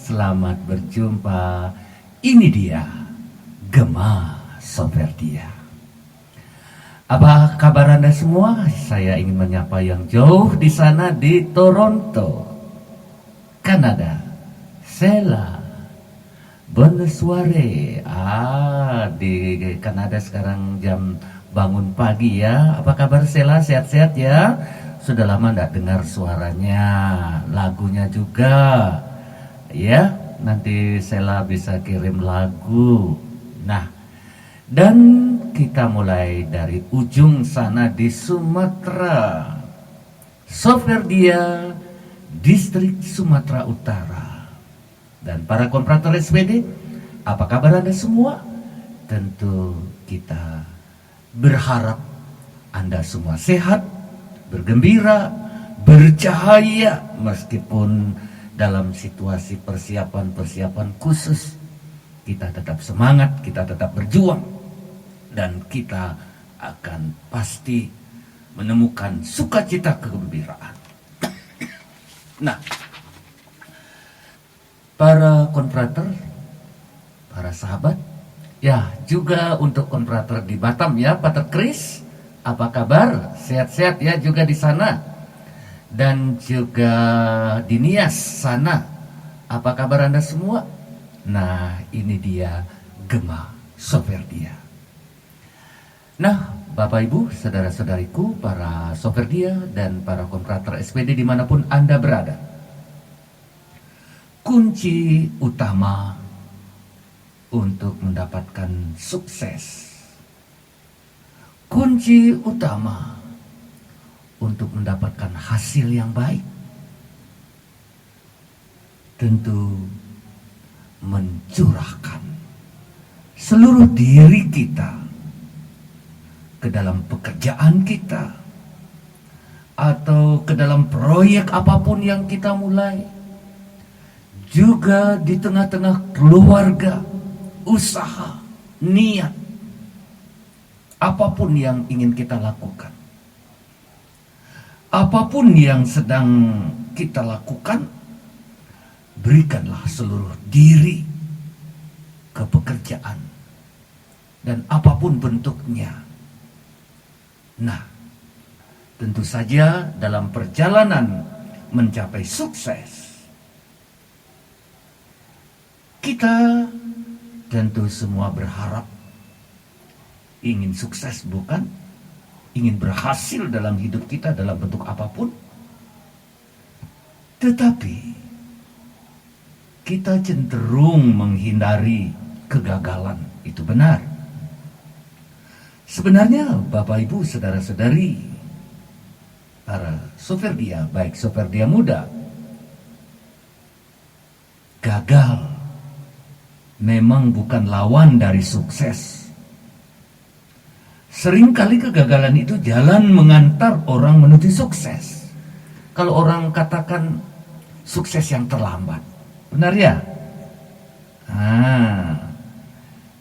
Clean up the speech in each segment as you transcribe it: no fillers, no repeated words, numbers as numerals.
Selamat berjumpa. Ini dia Gema Soferdia. Apa kabar Anda semua? Saya ingin menyapa yang jauh di sana di Toronto, Kanada. Sela Bonsoire. Di Kanada sekarang jam bangun pagi ya. Apa kabar Sela? Sehat-sehat ya? Sudah lama tidak dengar suaranya, lagunya juga. Ya, nanti Sela bisa kirim lagu. Nah, dan kita mulai dari ujung sana di Sumatera. Soferdia, distrik Sumatera Utara. Dan para kontraktor SPD, apa kabar Anda semua? Tentu kita berharap Anda semua sehat, bergembira, bercahaya meskipun dalam situasi persiapan khusus. Kita tetap semangat, kita tetap berjuang, dan kita akan pasti menemukan sukacita kegembiraan. Nah, para konfrater, para sahabat, ya juga untuk konfrater di Batam ya, Pater Kris, apa kabar? Sehat-sehat ya juga di sana. Dan juga di Nias sana, apa kabar Anda semua? Nah, ini dia Gema Soferdia. Nah, Bapak Ibu, saudara-saudariku, para Soferdia dan para konfrater SPD dimanapun Anda berada, kunci utama untuk mendapatkan sukses, kunci utama untuk mendapatkan hasil yang baik, tentu mencurahkan seluruh diri kita ke dalam pekerjaan kita atau ke dalam proyek apapun yang kita mulai, juga di tengah-tengah keluarga, usaha, niat, apapun yang ingin kita lakukan. Apapun yang sedang kita lakukan, berikanlah seluruh diri ke pekerjaan dan apapun bentuknya. Nah, tentu saja dalam perjalanan mencapai sukses, kita tentu semua berharap ingin sukses, bukan? Ingin berhasil dalam hidup kita dalam bentuk apapun. Tetapi kita cenderung menghindari kegagalan. Itu benar. Sebenarnya Bapak Ibu saudara-saudari, para Soferdia, baik Soferdia muda, gagal memang bukan lawan dari sukses. Seringkali kegagalan itu jalan mengantar orang menuju sukses. Kalau orang katakan sukses yang terlambat, benar ya?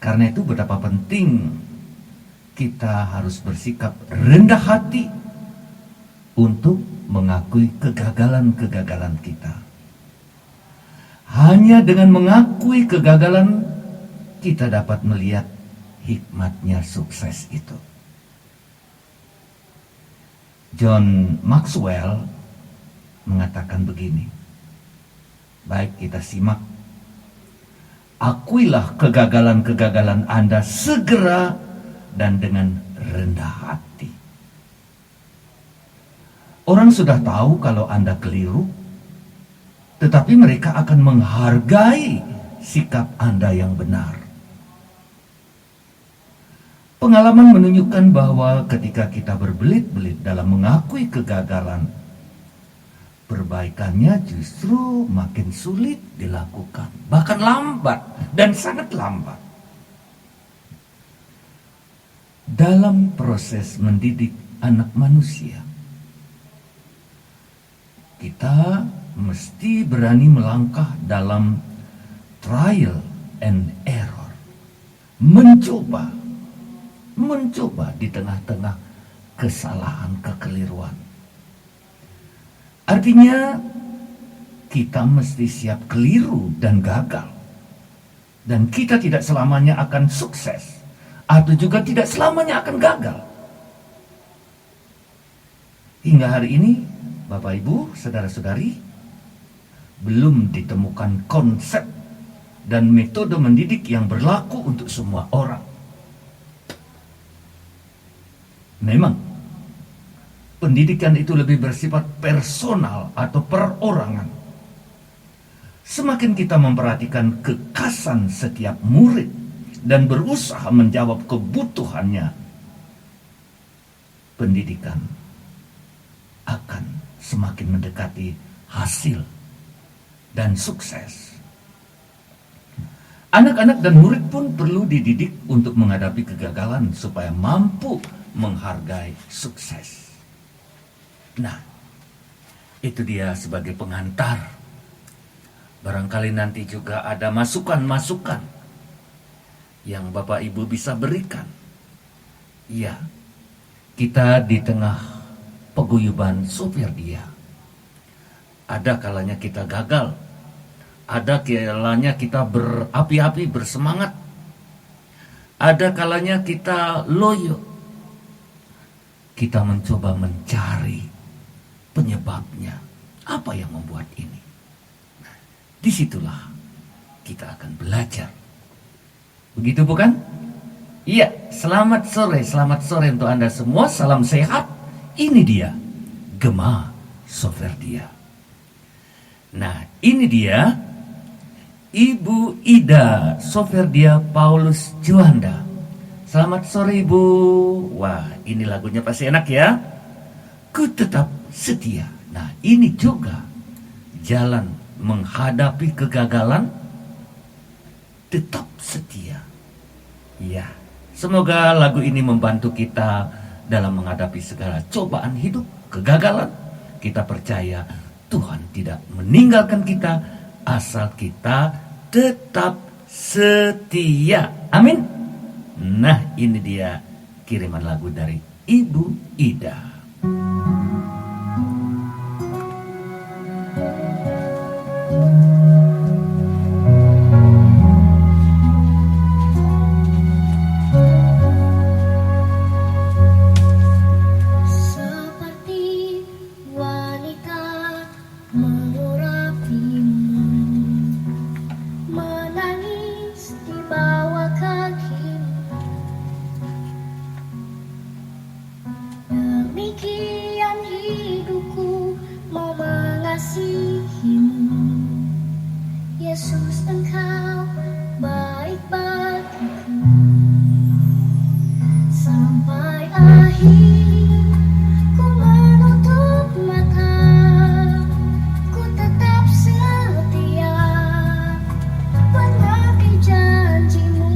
Karena itu betapa penting kita harus bersikap rendah hati untuk mengakui kegagalan-kegagalan kita. Hanya dengan mengakui kegagalan, kita dapat melihat hikmatnya sukses itu. John Maxwell mengatakan begini. Baik, kita simak. Akuilah kegagalan-kegagalan Anda segera dan dengan rendah hati. Orang sudah tahu kalau Anda keliru, tetapi mereka akan menghargai sikap Anda yang benar. Pengalaman menunjukkan bahwa ketika kita berbelit-belit dalam mengakui kegagalan, perbaikannya justru makin sulit dilakukan, bahkan lambat dan sangat lambat. Dalam proses mendidik anak manusia, kita mesti berani melangkah dalam trial and error, mencoba di tengah-tengah kesalahan, kekeliruan. Artinya kita mesti siap keliru dan gagal. Dan kita tidak selamanya akan sukses, atau juga tidak selamanya akan gagal. Hingga hari ini, Bapak Ibu, saudara-saudari, belum ditemukan konsep dan metode mendidik yang berlaku untuk semua orang. Memang pendidikan itu lebih bersifat personal atau perorangan. Semakin kita memperhatikan kekhasan setiap murid dan berusaha menjawab kebutuhannya, pendidikan akan semakin mendekati hasil dan sukses. Anak-anak dan murid pun perlu dididik untuk menghadapi kegagalan supaya mampu menghargai sukses. Nah, itu dia sebagai pengantar. Barangkali nanti juga ada masukan-masukan yang Bapak Ibu bisa berikan. Ya, kita di tengah paguyuban Soferdia. Ada kalanya kita gagal, ada kalanya kita berapi-api, bersemangat, ada kalanya kita loyo. Kita mencoba mencari penyebabnya, apa yang membuat ini. Nah, disitulah kita akan belajar. Begitu bukan? Iya, selamat sore untuk Anda semua, salam sehat. Ini dia, Gema Soferdia. Nah, ini dia Ibu Ida Soferdia Paulus Juanda. Selamat sore Ibu. Wah, ini lagunya pasti enak ya. Ku tetap setia. Nah, ini juga jalan menghadapi kegagalan, tetap setia. Ya, semoga lagu ini membantu kita dalam menghadapi segala cobaan hidup, kegagalan. Kita percaya Tuhan tidak meninggalkan kita asal kita tetap setia. Amin. Nah, ini dia kiriman lagu dari Ibu Ida. Yesus, Engkau baik bagiku sampai akhir. Ku menutup mata, ku tetap setia menanti janji-Mu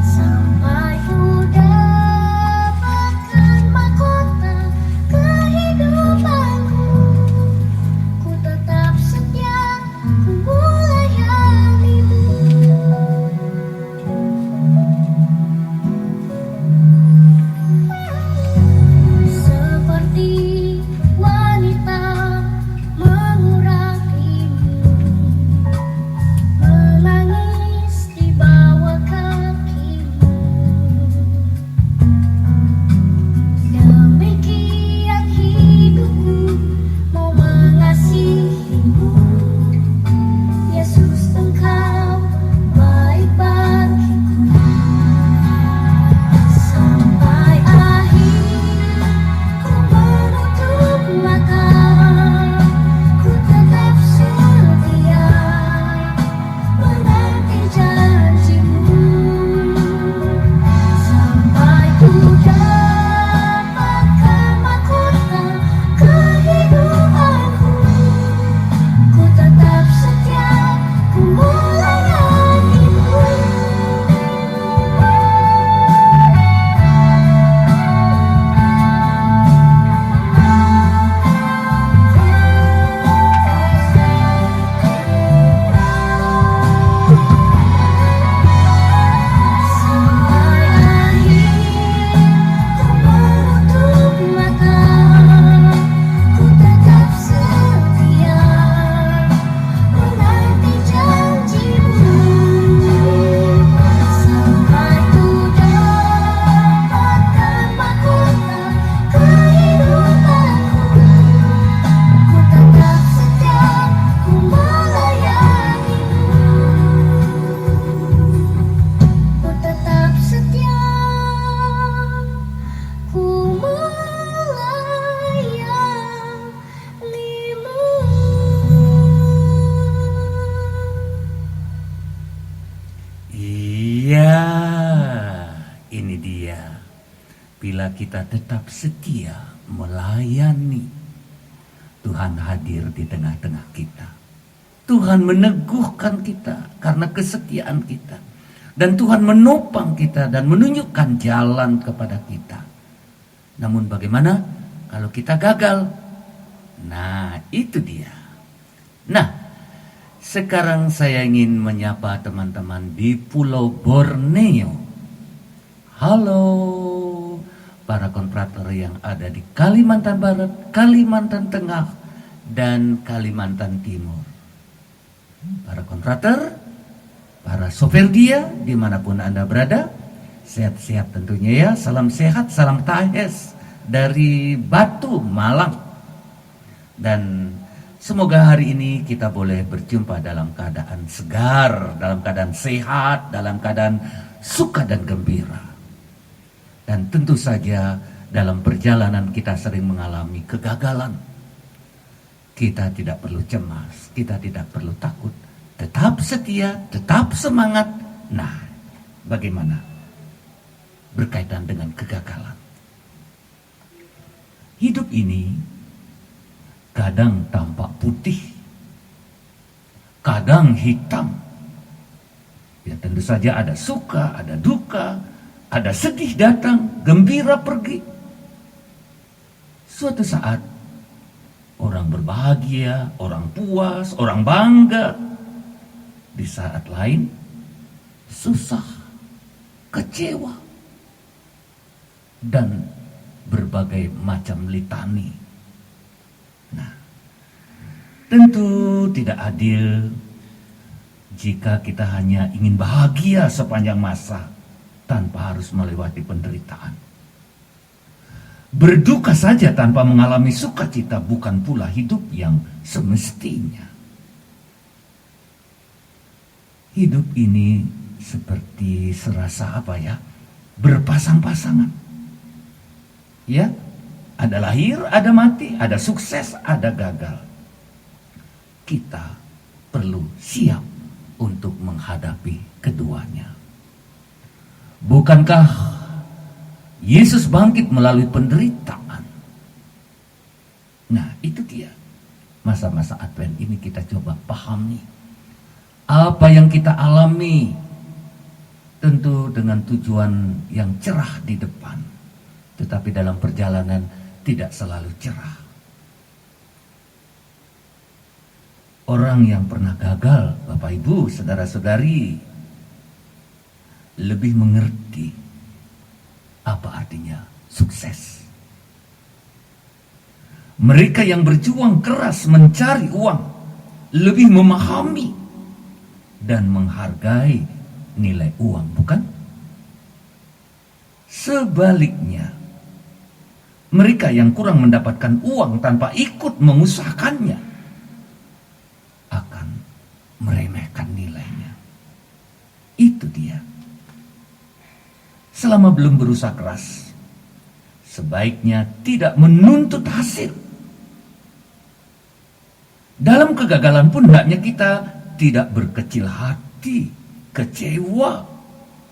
sampai ku dapatkan mahkota kehidupanku. Ku tetap setia, ku melayani-Mu. Seperti wanita mengurapimu, menangis di bawah kaki-Mu. Demikian hidupku mau mengasihi-Mu. Yesus, Engkau baik bagiku sampai akhir. Ku menutup mata, ku tetap setia menanti janji-Mu sampai ku dapatkan mahkota kehidupanku. Ku tetap setia, ku melayani-Mu. Sampai akhir ku menutup mata, ku tetap setia menanti janji-Mu sampai ku dapatkan mahkota kehidupanku. Ku tetap setia, ku melayani-Mu. Ku tetap setia, ku melayani-Mu. Iya, ini dia. Bila kita tetap setia melayani, Tuhan hadir di tengah-tengah kita. Tuhan meneguhkan kita karena kesetiaan kita. Dan Tuhan menopang kita dan menunjukkan jalan kepada kita. Namun bagaimana kalau kita gagal? Nah, itu dia. Nah, sekarang saya ingin menyapa teman-teman di Pulau Borneo. Halo, para kontrator yang ada di Kalimantan Barat, Kalimantan Tengah, dan Kalimantan Timur. Para kontrator, para sopir dia, dimanapun Anda berada, sehat-sehat tentunya ya. Salam sehat, salam tahes dari Batu, Malang. Dan semoga hari ini kita boleh berjumpa dalam keadaan segar, dalam keadaan sehat, dalam keadaan suka dan gembira. Dan tentu saja dalam perjalanan kita sering mengalami kegagalan. Kita tidak perlu cemas, kita tidak perlu takut. Tetap setia, tetap semangat. Nah, bagaimana berkaitan dengan kegagalan? Hidup ini kadang tampak putih, kadang hitam. Ya tentu saja ada suka, ada duka, ada sedih datang, gembira pergi. Suatu saat orang berbahagia, orang puas, orang bangga. Di saat lain susah, kecewa, dan berbagai macam litani. Nah, tentu tidak adil jika kita hanya ingin bahagia sepanjang masa tanpa harus melewati penderitaan. Berduka saja tanpa mengalami sukacita bukan pula hidup yang semestinya. Hidup ini seperti serasa apa ya? Berpasang-pasangan. Ya, ada lahir, ada mati, ada sukses, ada gagal. Kita perlu siap untuk menghadapi keduanya. Bukankah Yesus bangkit melalui penderitaan? Nah, itu dia. Masa-masa Advent ini kita coba pahami. Apa yang kita alami tentu dengan tujuan yang cerah di depan. Tetapi dalam perjalanan tidak selalu cerah. Orang yang pernah gagal, Bapak Ibu, saudara-saudari, lebih mengerti apa artinya sukses. Mereka yang berjuang keras mencari uang lebih memahami dan menghargai nilai uang, bukan? Sebaliknya, mereka yang kurang mendapatkan uang tanpa ikut mengusahakannya akan meremehkan nilainya. Itu dia. Selama belum berusaha keras, sebaiknya tidak menuntut hasil. Dalam kegagalan pun hendaknya kita tidak berkecil hati, kecewa,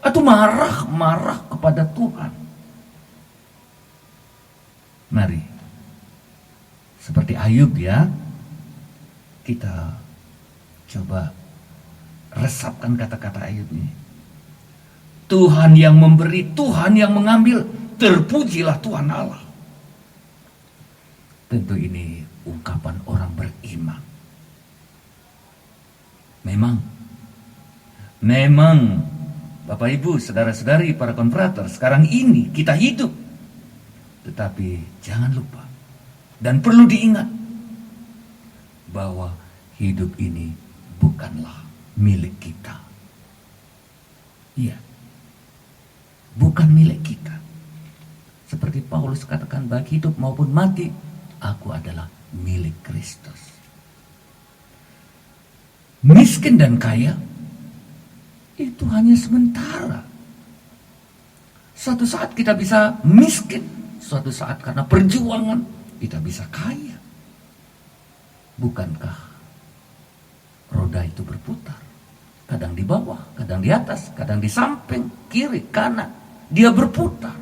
atau marah-marah kepada Tuhan. Mari, seperti Ayub ya, kita coba resapkan kata-kata Ayub ini. Tuhan yang memberi, Tuhan yang mengambil, terpujilah Tuhan Allah. Tentu ini ungkapan orang beriman. Memang Bapak Ibu, saudara-saudari, para konfrater, sekarang ini kita hidup. Tetapi jangan lupa dan perlu diingat bahwa hidup ini bukanlah milik kita. Iya, bukan milik kita. Seperti Paulus katakan, baik hidup maupun mati, aku adalah milik Kristus. Miskin dan kaya itu hanya sementara. Suatu saat kita bisa miskin, suatu saat karena perjuangan kita bisa kaya. Bukankah roda itu berputar? Kadang di bawah, kadang di atas, kadang di samping, kiri, kanan. Dia berputar.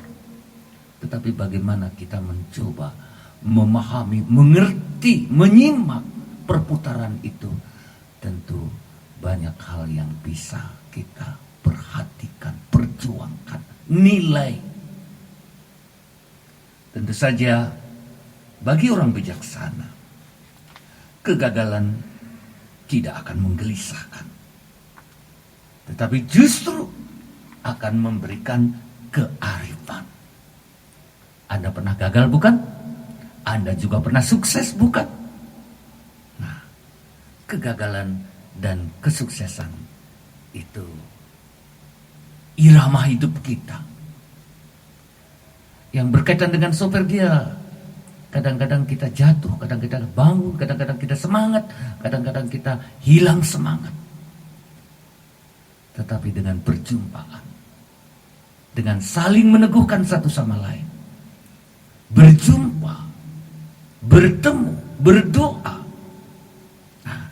Tetapi bagaimana kita mencoba memahami, mengerti, menyimak perputaran itu? Tentu banyak hal yang bisa kita perhatikan, perjuangkan, nilai. Tentu saja bagi orang bijaksana, kegagalan tidak akan menggelisahkan, tetapi justru akan memberikan kearifan. Anda pernah gagal bukan? Anda juga pernah sukses bukan? Nah, kegagalan dan kesuksesan itu irama hidup kita. Yang berkaitan dengan Sopergia, kadang-kadang kita jatuh, kadang-kadang bangun, kadang-kadang kita semangat, kadang-kadang kita hilang semangat. Tetapi dengan perjumpaan, dengan saling meneguhkan satu sama lain, berjumpa, bertemu, berdoa. Nah,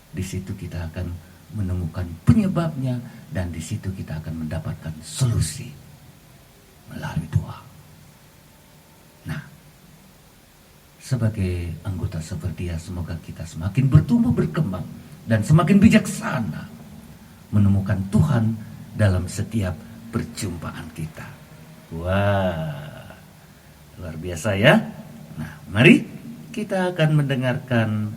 di situ kita akan menemukan penyebabnya dan di situ kita akan mendapatkan solusi melalui doa. Nah, sebagai anggota Soperdia, semoga kita semakin bertumbuh berkembang dan semakin bijaksana menemukan Tuhan dalam setiap perjumpaan kita. Wah, luar biasa ya. Nah, mari kita akan mendengarkan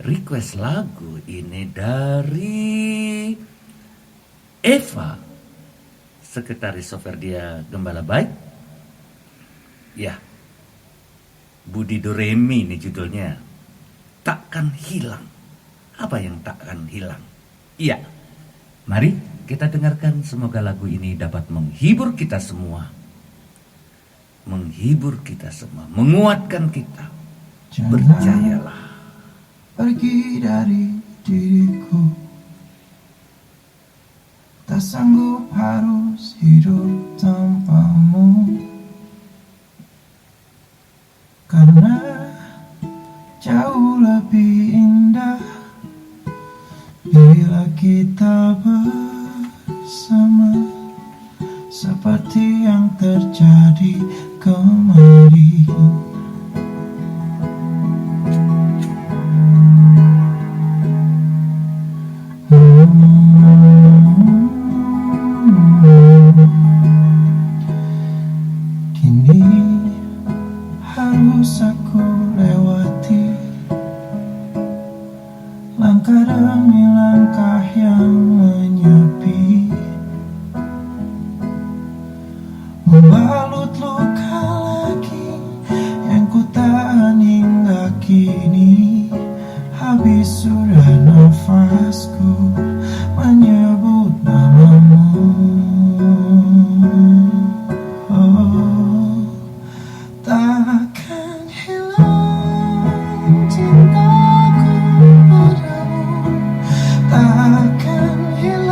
request lagu ini dari Eva, Sekretaris Soperdia Gembala Baik. Ya, Budi Doremi ini judulnya. Takkan hilang. Apa yang takkan hilang? Iya, mari kita dengarkan, semoga lagu ini dapat menghibur kita semua. Menghibur kita semua, menguatkan kita. Percayalah. Pergi dari diriku, tak sanggup harus hidup tanpamu. Karena jauh lebih indah bila kita bersama, seperti yang terjadi kemarin. Kini harus aku lewati langkah demi langkah yang menyepi, membalut luka lagi yang ku tahan hingga kini. Habis sudah nafasku menyebut namamu. Oh, takkan hilang cintaku padamu, takkan hilang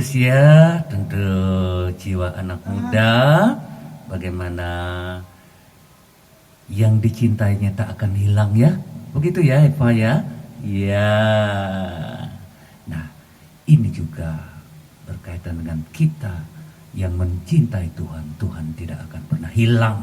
bagus ya, tentu jiwa anak muda, bagaimana yang dicintainya tak akan hilang ya, begitu ya Eva ya, ya. Nah, ini juga berkaitan dengan kita yang mencintai Tuhan. Tuhan tidak akan pernah hilang.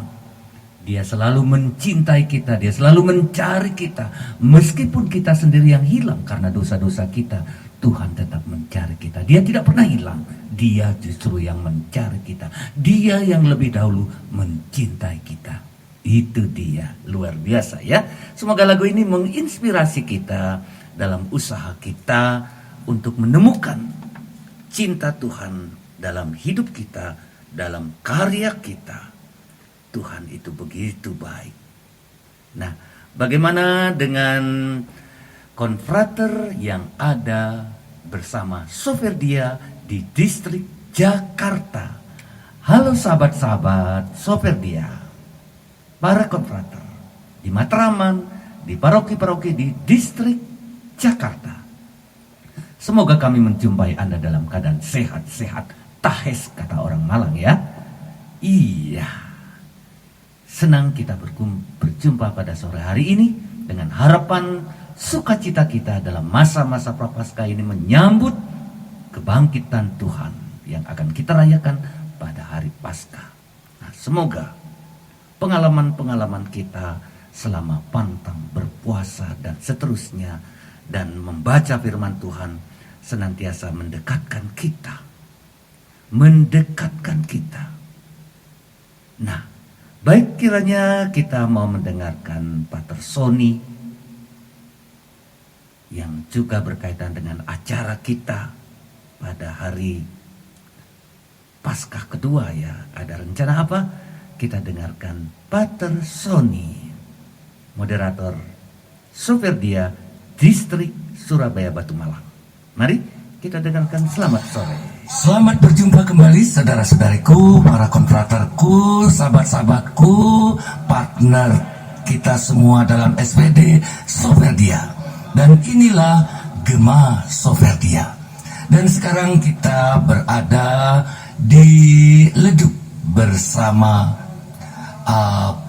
Dia selalu mencintai kita, dia selalu mencari kita. Meskipun kita sendiri yang hilang karena dosa-dosa kita, Tuhan tetap mencari kita. Dia tidak pernah hilang. Dia justru yang mencari kita. Dia yang lebih dahulu mencintai kita. Itu dia, luar biasa ya. Semoga lagu ini menginspirasi kita dalam usaha kita untuk menemukan cinta Tuhan dalam hidup kita, dalam karya kita. Tuhan itu begitu baik. Nah, bagaimana dengan konfrater yang ada bersama Soferdia di distrik Jakarta? Halo sahabat-sahabat Soferdia, para konfrater di Matraman, di paroki-paroki di distrik Jakarta. Semoga kami menjumpai Anda dalam keadaan sehat-sehat, tahes kata orang Malang ya. Iya. Senang kita berjumpa pada sore hari ini dengan harapan sukacita kita dalam masa-masa prapaskah ini menyambut kebangkitan Tuhan yang akan kita rayakan pada hari Paskah. Nah, semoga pengalaman-pengalaman kita selama pantang berpuasa dan seterusnya dan membaca firman Tuhan senantiasa mendekatkan kita. Nah, baik kiranya kita mau mendengarkan Pater Sony yang juga berkaitan dengan acara kita pada hari Paskah kedua ya. Ada rencana apa? Kita dengarkan Pater Sony, moderator Soferdia Distrik Surabaya Batu Malang. Mari kita dengarkan. Selamat sore. Selamat berjumpa kembali saudara-saudariku, para konfraterku, sahabat-sahabatku, partner kita semua dalam SPD Soferdia. Dan inilah Gema Soferdia. Dan sekarang kita berada di Leduk bersama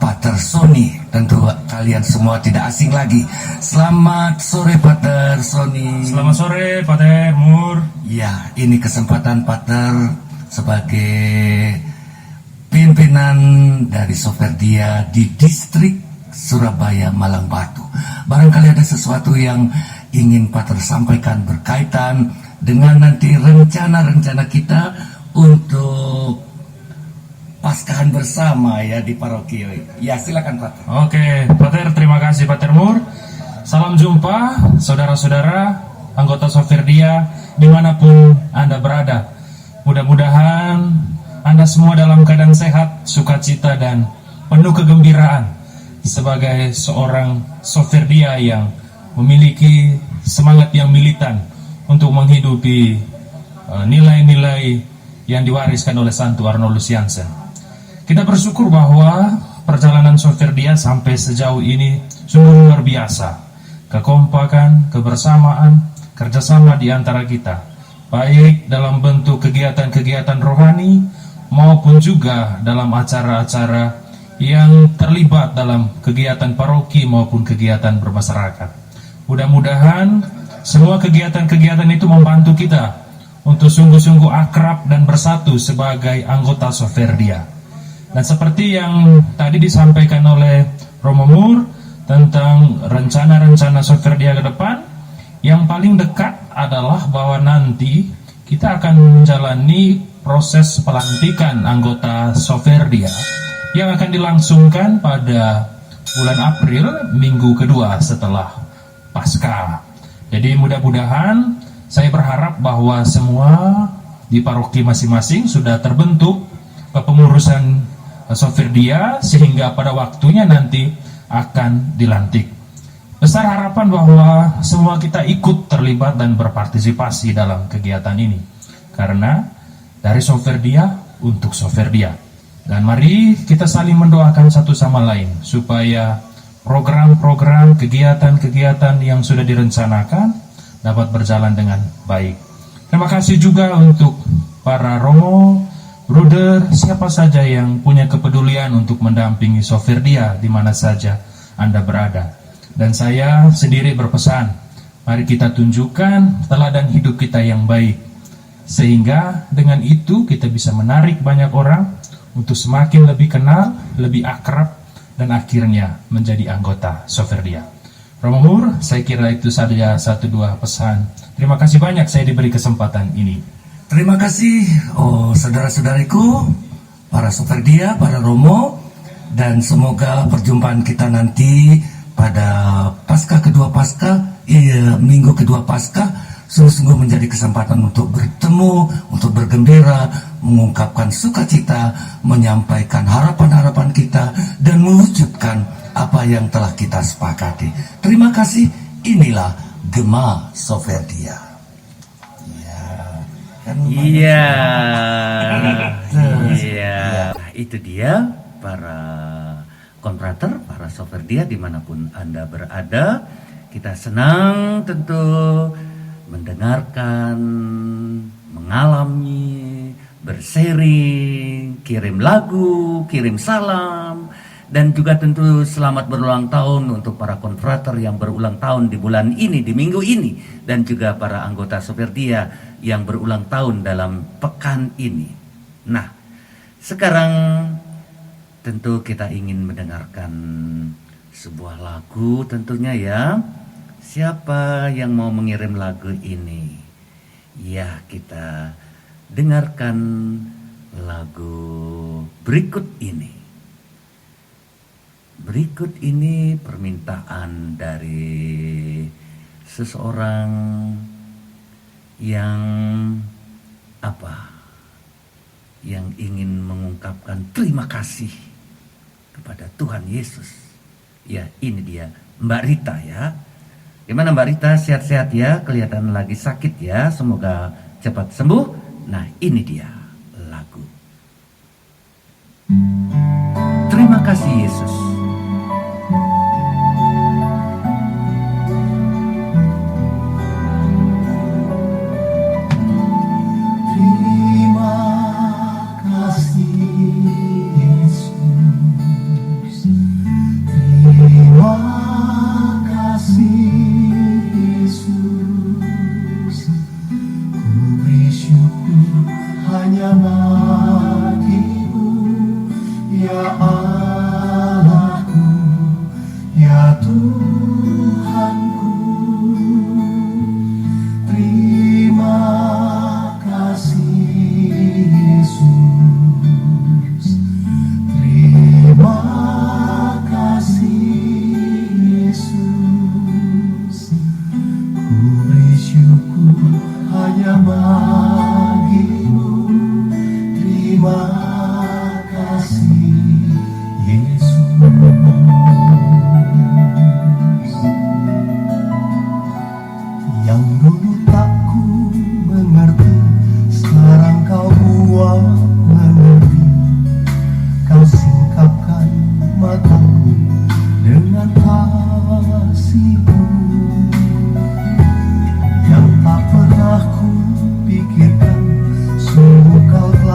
Pater Sony. Tentu kalian semua tidak asing lagi. Selamat sore Pater Sony. Selamat sore Pater Mur. Ya, ini kesempatan Pater sebagai pimpinan dari Soferdia di distrik Surabaya Malang Batu. Barangkali ada sesuatu yang ingin Pater sampaikan berkaitan dengan nanti rencana-rencana kita untuk Paskahan bersama ya di paroki. Ya, silakan Pater. Oke, Pater, terima kasih Pater Mur. Salam jumpa saudara-saudara anggota Soferdia dimanapun Anda berada. Mudah-mudahan Anda semua dalam keadaan sehat, sukacita dan penuh kegembiraan sebagai seorang Soferdia yang memiliki semangat yang militan untuk menghidupi nilai-nilai yang diwariskan oleh Santo Arnoldus Jansen. Kita bersyukur bahwa perjalanan Soferdia sampai sejauh ini sungguh luar biasa. Kekompakan, kebersamaan, kerjasama di antara kita, baik dalam bentuk kegiatan-kegiatan rohani maupun juga dalam acara-acara yang terlibat dalam kegiatan paroki maupun kegiatan bermasyarakat. Mudah-mudahan semua kegiatan-kegiatan itu membantu kita untuk sungguh-sungguh akrab dan bersatu sebagai anggota Soferdia. Dan seperti yang tadi disampaikan oleh Romo Mur tentang rencana-rencana Soferdia ke depan, yang paling dekat adalah bahwa nanti kita akan menjalani proses pelantikan anggota Soferdia yang akan dilangsungkan pada bulan April, minggu kedua setelah Paskah. Jadi mudah-mudahan saya berharap bahwa semua di paroki masing-masing sudah terbentuk kepengurusan Soferdia sehingga pada waktunya nanti akan dilantik. Besar harapan bahwa semua kita ikut terlibat dan berpartisipasi dalam kegiatan ini, karena dari Soferdia untuk Soferdia. Dan mari kita saling mendoakan satu sama lain supaya program-program, kegiatan-kegiatan yang sudah direncanakan dapat berjalan dengan baik. Terima kasih juga untuk para romo, bruder, siapa saja yang punya kepedulian untuk mendampingi Soferdia di mana saja Anda berada. Dan saya sendiri berpesan, mari kita tunjukkan teladan hidup kita yang baik, sehingga dengan itu kita bisa menarik banyak orang untuk semakin lebih kenal, lebih akrab, dan akhirnya menjadi anggota Soferdia. Romo Mur, saya kira itu saja 1-2 pesan. Terima kasih banyak saya diberi kesempatan ini. Terima kasih, saudara-saudariku, para Soferdia, para Romo, dan semoga perjumpaan kita nanti pada kedua minggu kedua Paskah, sungguh-sungguh menjadi kesempatan untuk bertemu, untuk bergembira, mengungkapkan sukacita, menyampaikan harapan-harapan kita, dan mewujudkan apa yang telah kita sepakati. Terima kasih, inilah Gema Soferdia. Iya, itu dia para konfrater, para Soferdia dimanapun Anda berada. Kita senang tentu mendengarkan, mengalami, bersharing, kirim lagu, kirim salam, dan juga tentu selamat berulang tahun untuk para konfrater yang berulang tahun di bulan ini, di minggu ini, dan juga para anggota Soferdia yang berulang tahun dalam pekan ini. Nah, sekarang tentu kita ingin mendengarkan sebuah lagu tentunya ya. Siapa yang mau mengirim lagu ini? Ya, kita dengarkan lagu berikut ini. Berikut ini permintaan dari seseorang yang yang ingin mengungkapkan terima kasih kepada Tuhan Yesus. Ya, ini dia Mbak Rita ya. Gimana Mbak Rita, sehat-sehat ya? Kelihatan lagi sakit ya. Semoga cepat sembuh. Nah, ini dia lagu. Terima kasih Yesus.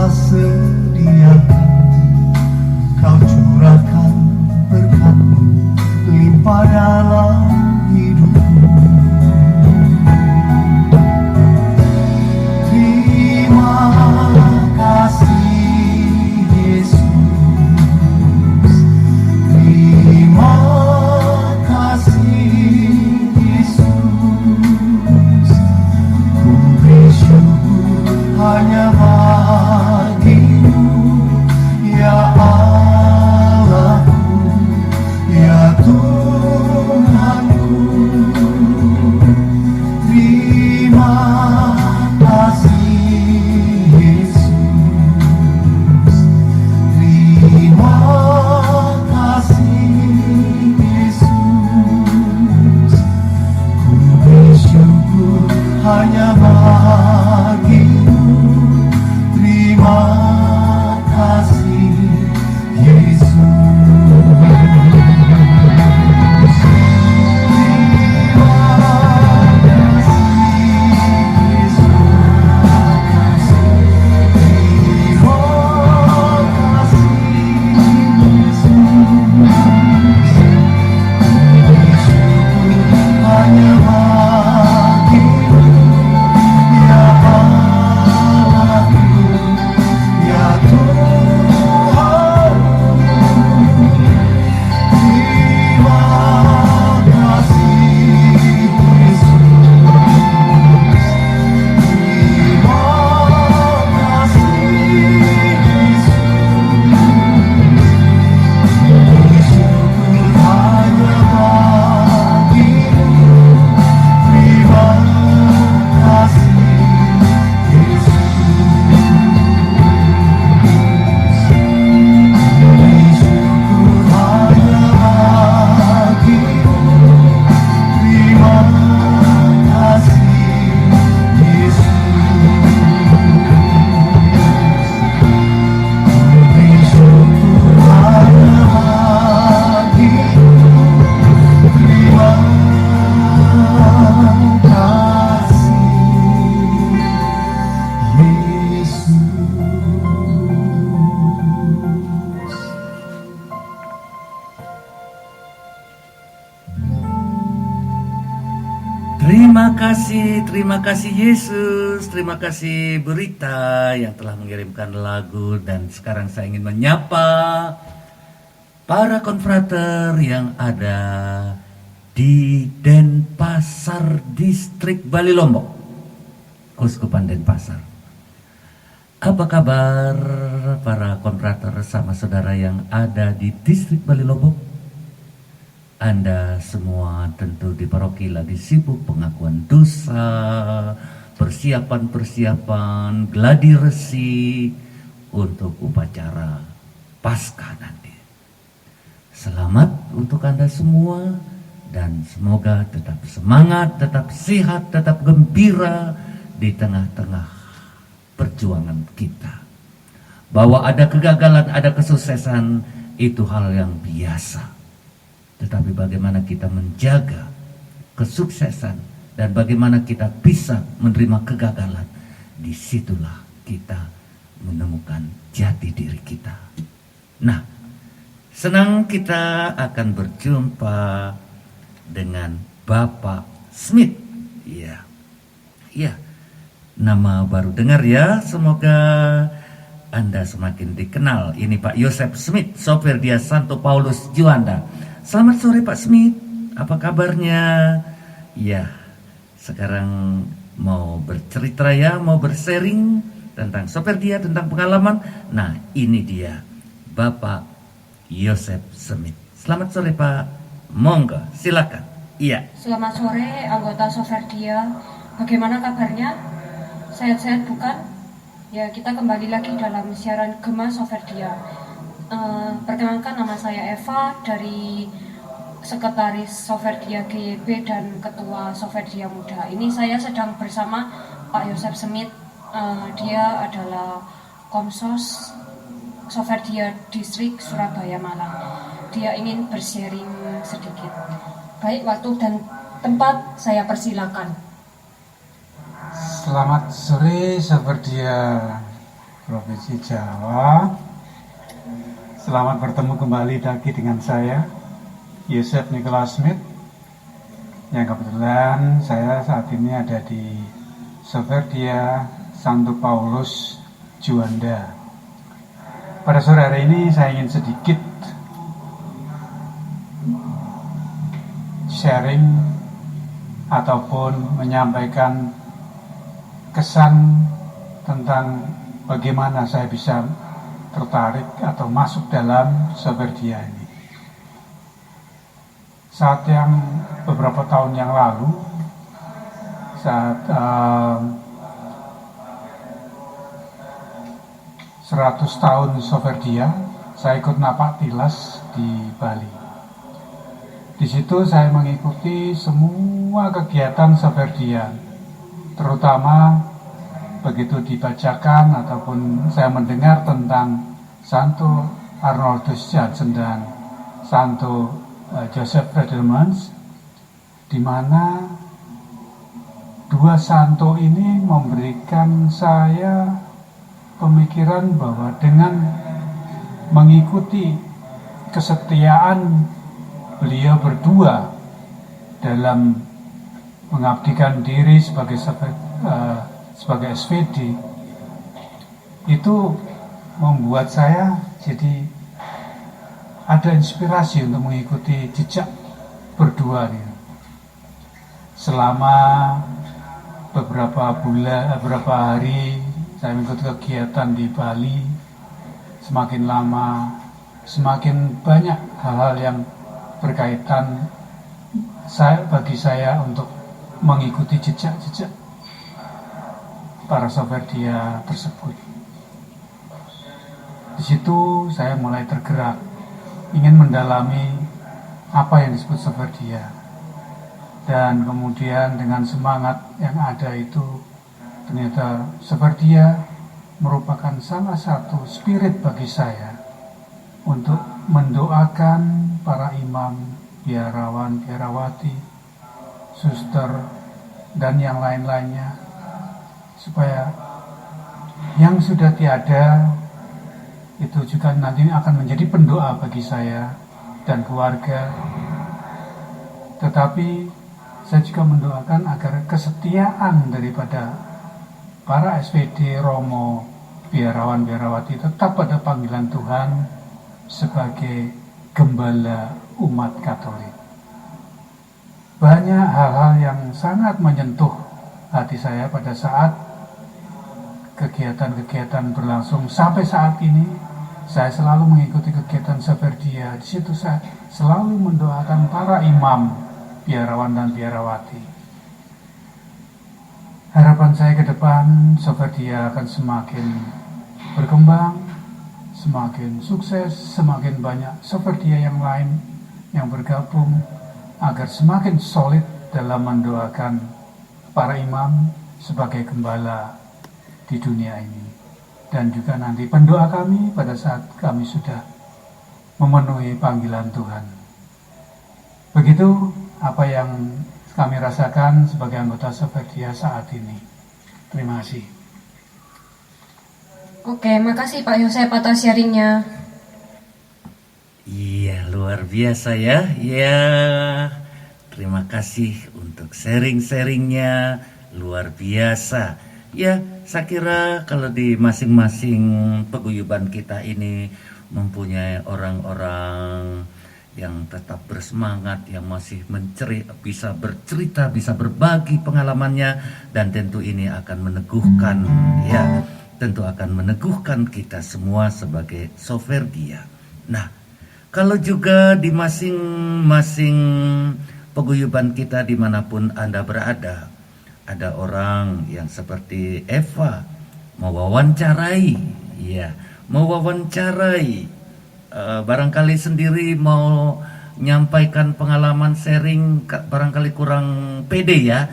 Sedih Terima kasih Yesus, terima kasih Berita yang telah mengirimkan lagu. Dan sekarang saya ingin menyapa para konfrater yang ada di Denpasar, Distrik Bali Lombok, Keuskupan Denpasar. Apa kabar para konfrater sama saudara yang ada di Distrik Bali Lombok? Anda semua tentu di paroki lagi sibuk pengakuan dosa, persiapan-persiapan, gladi resi untuk upacara Paskah nanti. Selamat untuk Anda semua dan semoga tetap semangat, tetap sehat, tetap gembira di tengah-tengah perjuangan kita. Bahwa ada kegagalan, ada kesuksesan, itu hal yang biasa. Tetapi bagaimana kita menjaga kesuksesan dan bagaimana kita bisa menerima kegagalan, disitulah kita menemukan jati diri kita. Nah, senang kita akan berjumpa dengan Bapak Smith. Iya, nama baru dengar ya, semoga Anda semakin dikenal. Ini Pak Yosef Smith, sopir dia Santo Paulus Juanda. Selamat sore Pak Smith, apa kabarnya? Ya, sekarang mau bercerita ya, mau bersharing tentang sopir dia, tentang pengalaman. Nah, ini dia Bapak Yosef Smith. Selamat sore Pak, monggo silakan. Iya. Selamat sore anggota Soferdia, bagaimana kabarnya? Sehat-sehat bukan? Ya, kita kembali lagi dalam siaran Gema Soferdia. Perkenalkan, nama saya Eva dari Sekretaris Soferdia GYB dan Ketua Soferdia Muda. Ini saya sedang bersama Pak Yosef Smith. Dia adalah Komsos Soferdia Distrik Surabaya Malang. Dia ingin bersharing sedikit. Baik, waktu dan tempat saya persilakan. Selamat sore Soferdia Provinsi Jawa. Selamat bertemu kembali lagi dengan saya, Yosef Nicholas Smith, yang kebetulan saya saat ini ada di Soferdia Santo Paulus Juanda. Pada sore hari ini saya ingin sedikit sharing ataupun menyampaikan kesan tentang bagaimana saya bisa tertarik atau masuk dalam Soferdia ini. Saat yang beberapa tahun yang lalu, saat 100 tahun Soferdia, saya ikut napak tilas di Bali. Di situ saya mengikuti semua kegiatan Soferdia, terutama begitu dibacakan ataupun saya mendengar tentang Santo Arnoldus Jansen dan Santo Joseph Fredermans, di mana dua santo ini memberikan saya pemikiran bahwa dengan mengikuti kesetiaan beliau berdua dalam mengabdikan diri sebagai SVD, itu membuat saya jadi ada inspirasi untuk mengikuti jejak berdua ini. Selama beberapa hari saya mengikuti kegiatan di Bali, semakin lama semakin banyak hal-hal yang berkaitan bagi saya untuk mengikuti jejak-jejak para Soferdia tersebut. Di situ saya mulai tergerak, ingin mendalami apa yang disebut Soferdia. Dan kemudian dengan semangat yang ada itu, ternyata Soferdia merupakan salah satu spirit bagi saya untuk mendoakan para imam, biarawan, biarawati, suster, dan yang lain-lainnya, supaya yang sudah tiada itu juga nanti akan menjadi pendoa bagi saya dan keluarga. Tetapi saya juga mendoakan agar kesetiaan daripada para SPD, Romo, biarawan, biarawati tetap pada panggilan Tuhan sebagai gembala umat Katolik. Banyak hal-hal yang sangat menyentuh hati saya pada saat kegiatan-kegiatan berlangsung sampai saat ini. Saya selalu mengikuti kegiatan Saferdia. Di situ saya selalu mendoakan para imam, biarawan dan biarawati. Harapan saya ke depan, Saferdia akan semakin berkembang, semakin sukses, semakin banyak Saferdia yang lain yang bergabung, agar semakin solid dalam mendoakan para imam sebagai gembala di dunia ini. Dan juga nanti pendoa kami pada saat kami sudah memenuhi panggilan Tuhan. Begitu apa yang kami rasakan sebagai anggota Saferdia saat ini. Terima kasih. Oke, makasih Pak Yosep atas sharingnya. Iya, luar biasa ya. Ya, terima kasih untuk sharing-sharingnya, luar biasa. Ya, saya kira kalau di masing-masing paguyuban kita ini mempunyai orang-orang yang tetap bersemangat, yang masih bisa bercerita, bisa berbagi pengalamannya, dan tentu ini akan meneguhkan, ya, tentu akan meneguhkan kita semua sebagai Saferdia. Nah, kalau juga di masing-masing paguyuban kita dimanapun Anda berada, ada orang yang seperti Eva mewawancarai, ya, mewawancarai. Barangkali sendiri mau nyampaikan pengalaman sharing, barangkali kurang pede ya.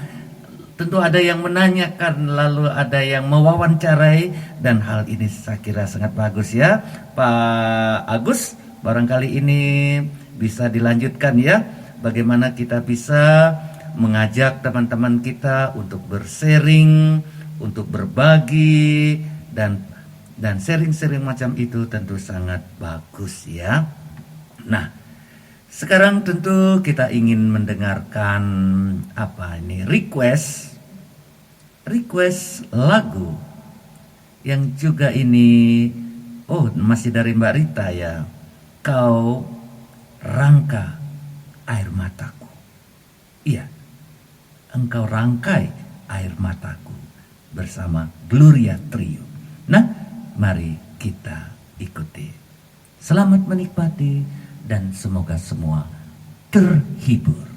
Tentu ada yang menanyakan, lalu ada yang mewawancarai, dan hal ini saya kira sangat bagus ya. Pak Agus, barangkali ini bisa dilanjutkan ya. Bagaimana kita bisa mengajak teman-teman kita untuk bersharing, untuk berbagi, dan sharing-sharing macam itu tentu sangat bagus ya. Nah, sekarang tentu kita ingin mendengarkan request lagu yang juga ini masih dari Mbak Rita ya. Kau rangka air mataku. Iya, engkau rangkai air mataku bersama Gloria Trio. Nah, mari kita ikuti. Selamat menikmati dan semoga semua terhibur.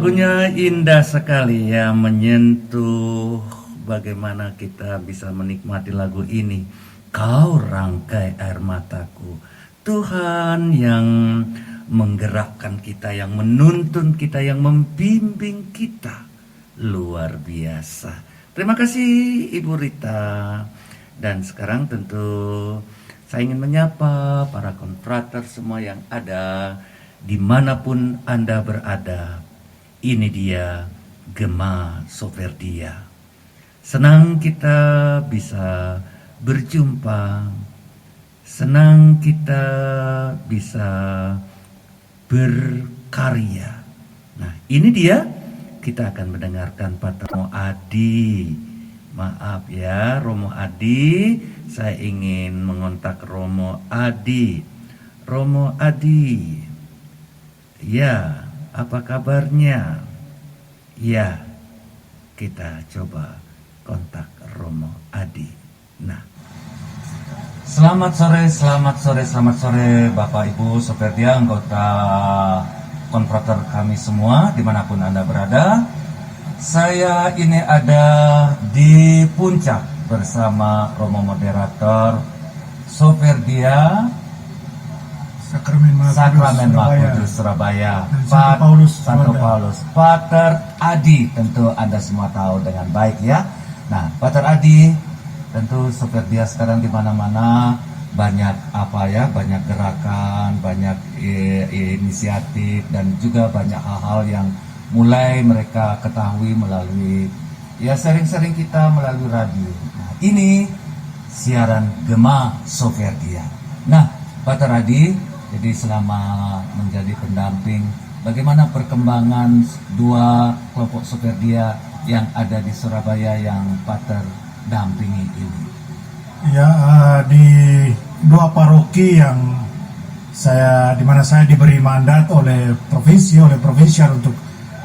lagunya indah sekali ya, menyentuh bagaimana kita bisa menikmati lagu ini. Kau rangkai air mataku, Tuhan yang menggerakkan kita, yang menuntun kita, yang membimbing kita. Luar biasa. Terima kasih Ibu Rita. Dan sekarang tentu saya ingin menyapa para konfrater semua yang ada dimanapun Anda berada. Ini dia Gema Soferdia. Senang kita bisa berjumpa. Senang kita bisa berkarya. Nah, ini dia, kita akan mendengarkan Pater Romo Adi. Maaf ya, Romo Adi, saya ingin mengontak Romo Adi. Romo Adi, ya, apa kabarnya? Ya, kita coba kontak Romo Adi. Nah, selamat sore Bapak Ibu Soferdia, anggota konfrater kami semua dimanapun Anda berada. Saya ini ada di puncak bersama Romo Moderator Soferdia Sakramen Maha Kudus Surabaya, Santo Paulus. Pater Adi, tentu Anda semua tahu dengan baik ya. Nah, Pater Adi, tentu Soferdia sekarang di mana-mana banyak banyak gerakan, banyak inisiatif, dan juga banyak hal-hal yang mulai mereka ketahui melalui sharing-sharing kita melalui radio. Nah, ini siaran Gema Soferdia. Nah, Pater Adi, jadi selama menjadi pendamping, bagaimana perkembangan dua kelompok Soferdia yang ada di Surabaya yang Pater dampingi ini? Ya, di dua paroki yang di mana saya diberi mandat oleh provinsial untuk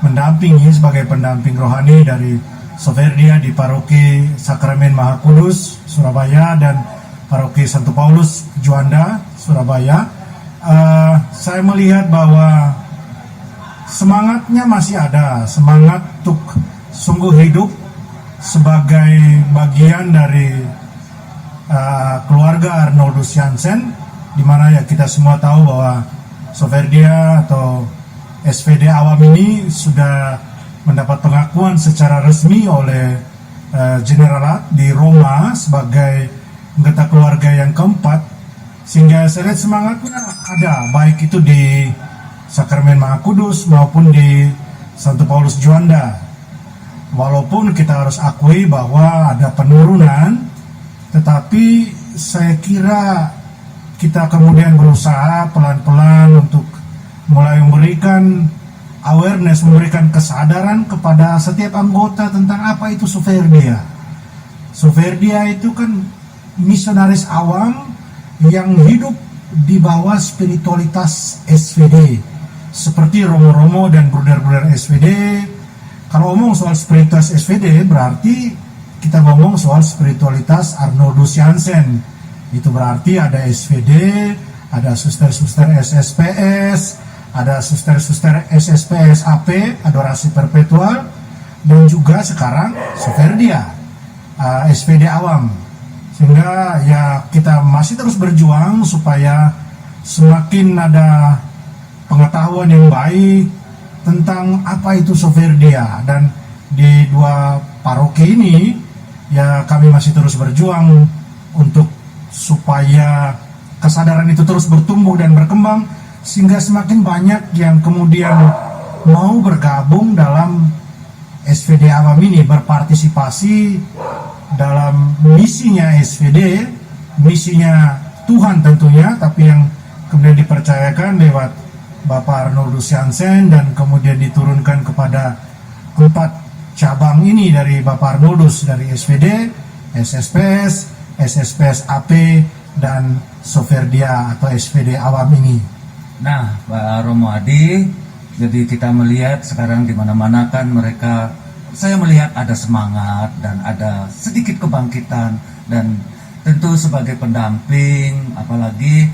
mendampingi sebagai pendamping rohani dari Soferdia di paroki Sakramen Maha Kudus Surabaya dan paroki Santo Paulus Juanda Surabaya. Saya melihat bahwa semangatnya masih ada, semangat untuk sungguh hidup sebagai bagian dari keluarga Arnoldus Jansen, di mana ya kita semua tahu bahwa Soferdia atau SVD Awam ini sudah mendapat pengakuan secara resmi oleh Generalat di Roma sebagai anggota keluarga yang keempat, sehingga saya lihat semangatnya ada, baik itu di Sakramen Maha Kudus maupun di Santo Paulus Juanda. Walaupun kita harus akui bahwa ada penurunan, tetapi saya kira kita kemudian berusaha pelan-pelan untuk mulai memberikan awareness, memberikan kesadaran kepada setiap anggota tentang apa itu Soferdia. Soferdia itu kan misionaris awam yang hidup di bawah spiritualitas SVD, seperti Romo-Romo dan bruder-bruder SVD. Kalau ngomong soal spiritualitas SVD, berarti kita ngomong soal spiritualitas Arnoldus Jansen. Itu berarti ada SVD, ada suster-suster SSPS, ada suster-suster SSPS AP, Adorasi Perpetual, dan juga sekarang Soferdia, SVD Awam. Sehingga ya kita masih terus berjuang supaya semakin ada pengetahuan yang baik tentang apa itu Soferdia. Dan di dua paroki ini ya kami masih terus berjuang untuk supaya kesadaran itu terus bertumbuh dan berkembang, sehingga semakin banyak yang kemudian mau bergabung dalam SVD Awam ini, berpartisipasi dalam misinya SVD, misinya Tuhan tentunya, tapi yang kemudian dipercayakan lewat Bapak Arnoldus Jansen dan kemudian diturunkan kepada 4 cabang ini dari Bapak Arnoldus, dari SVD, SSPS, SSPS AP, dan Soferdia atau SVD Awam ini. Nah, Pak Romo Adi, jadi kita melihat sekarang di mana-mana kan mereka, saya melihat ada semangat dan ada sedikit kebangkitan, dan tentu sebagai pendamping, apalagi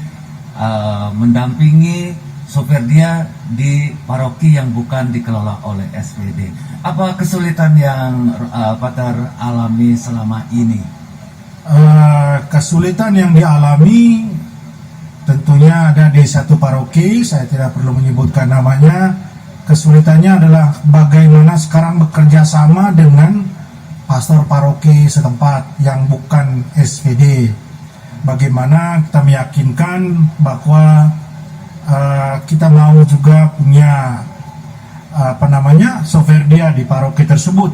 mendampingi Soferdia di paroki yang bukan dikelola oleh SVD. Apa kesulitan yang Pater alami selama ini? Kesulitan yang dialami tentunya ada di satu paroki, saya tidak perlu menyebutkan namanya. Kesulitannya adalah bagaimana sekarang bekerja sama dengan pastor paroki setempat yang bukan SVD. Bagaimana kita meyakinkan bahwa kita mau juga punya Soferdia di paroki tersebut.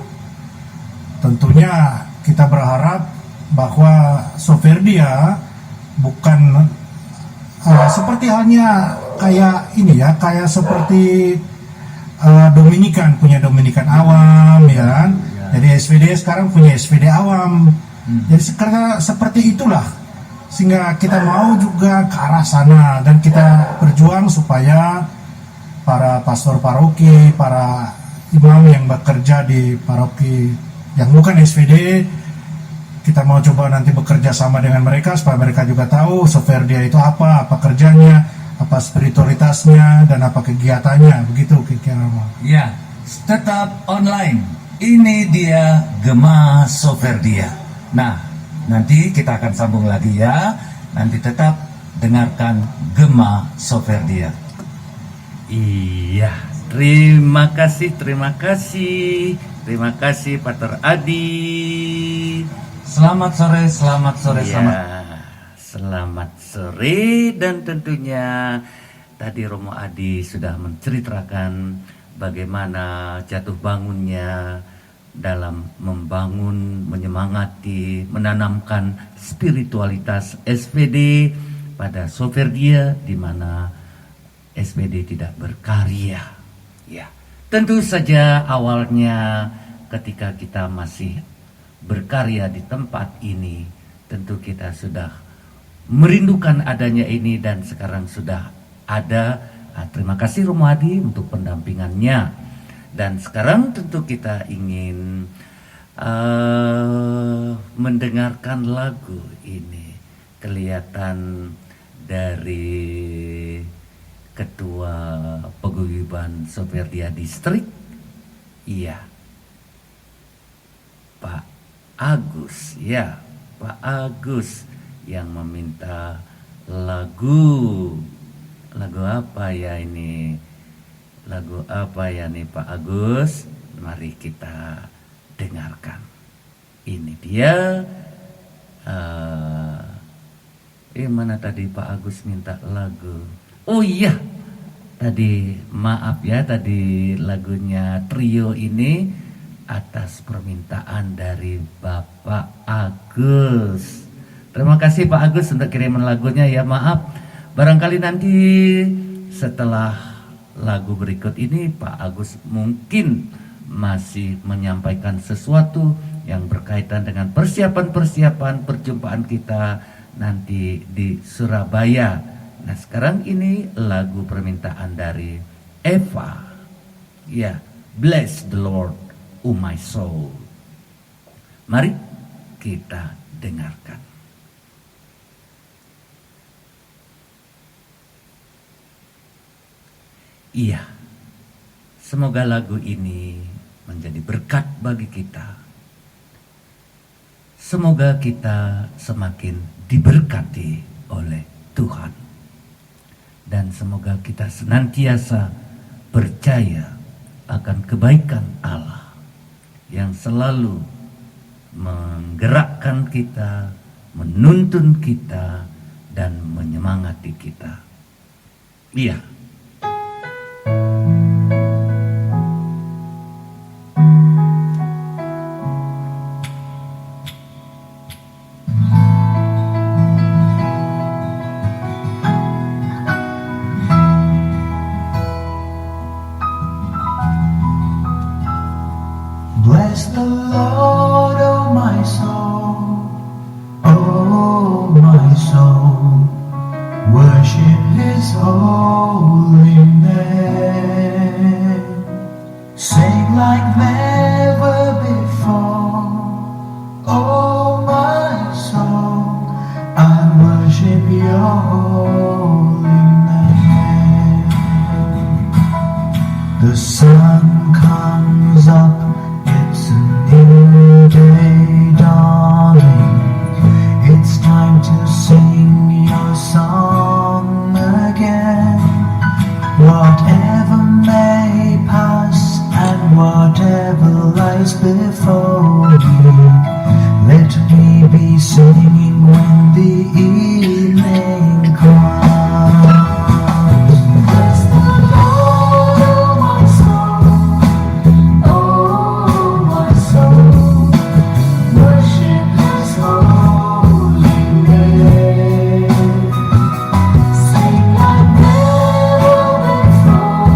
Tentunya kita berharap bahwa Soferdia bukan seperti hanya kayak ini ya, kayak seperti Dominikan, punya Dominikan awam ya kan. Jadi SVD sekarang punya SVD awam. Jadi seperti itulah, sehingga kita mau juga ke arah sana dan kita berjuang supaya para pastor paroki, para imam yang bekerja di paroki yang bukan SVD, kita mau coba nanti bekerja sama dengan mereka supaya mereka juga tahu Soferdia itu apa kerjanya, apa spiritualitasnya, dan apa kegiatannya, begitu kira-kira. Ya, tetap online. Ini dia Gema Soferdia. Nah, nanti kita akan sambung lagi ya. Nanti tetap dengarkan Gema Soferdia. Iya, terima kasih Pater Adi. Selamat sore. Selamat sore, dan tentunya tadi Romo Adi sudah menceritakan bagaimana jatuh bangunnya dalam membangun, menyemangati, menanamkan spiritualitas SVD pada Soferdia, di mana SVD tidak berkarya. Ya, tentu saja awalnya ketika kita masih berkarya di tempat ini, tentu kita sudah merindukan adanya ini, dan sekarang sudah ada. Terima kasih Romo Adi untuk pendampingannya. Dan sekarang tentu kita ingin mendengarkan lagu ini. Kelihatan dari Ketua Paguyuban Soferdia Distrik, iya, Pak Agus, ya, Pak Agus yang meminta lagu apa ya ini? Lagu apa ya nih Pak Agus? Mari kita dengarkan. Ini dia. Mana tadi Pak Agus minta lagu? Oh iya, tadi maaf ya, tadi lagunya trio ini atas permintaan dari Bapak Agus. Terima kasih Pak Agus untuk kiriman lagunya ya. Maaf, barangkali nanti setelah lagu berikut ini Pak Agus mungkin masih menyampaikan sesuatu yang berkaitan dengan persiapan perjumpaan kita nanti di Surabaya. Nah, sekarang ini lagu permintaan dari Eva. Ya, Bless the Lord, oh my soul. Mari kita dengarkan. Iya, semoga lagu ini menjadi berkat bagi kita. Semoga kita semakin diberkati oleh Tuhan. Dan semoga kita senantiasa percaya akan kebaikan Allah yang selalu menggerakkan kita, menuntun kita, dan menyemangati kita. Iya. Bless the Lord, oh my soul, oh my soul, worship His holy sun comes up, it's a new day dawning. It's time to sing your song again. Whatever may pass and whatever lies before me, let me be singing when the evening comes. Bless the Lord, oh my soul, oh my soul, worship His holy name. Sing like never before,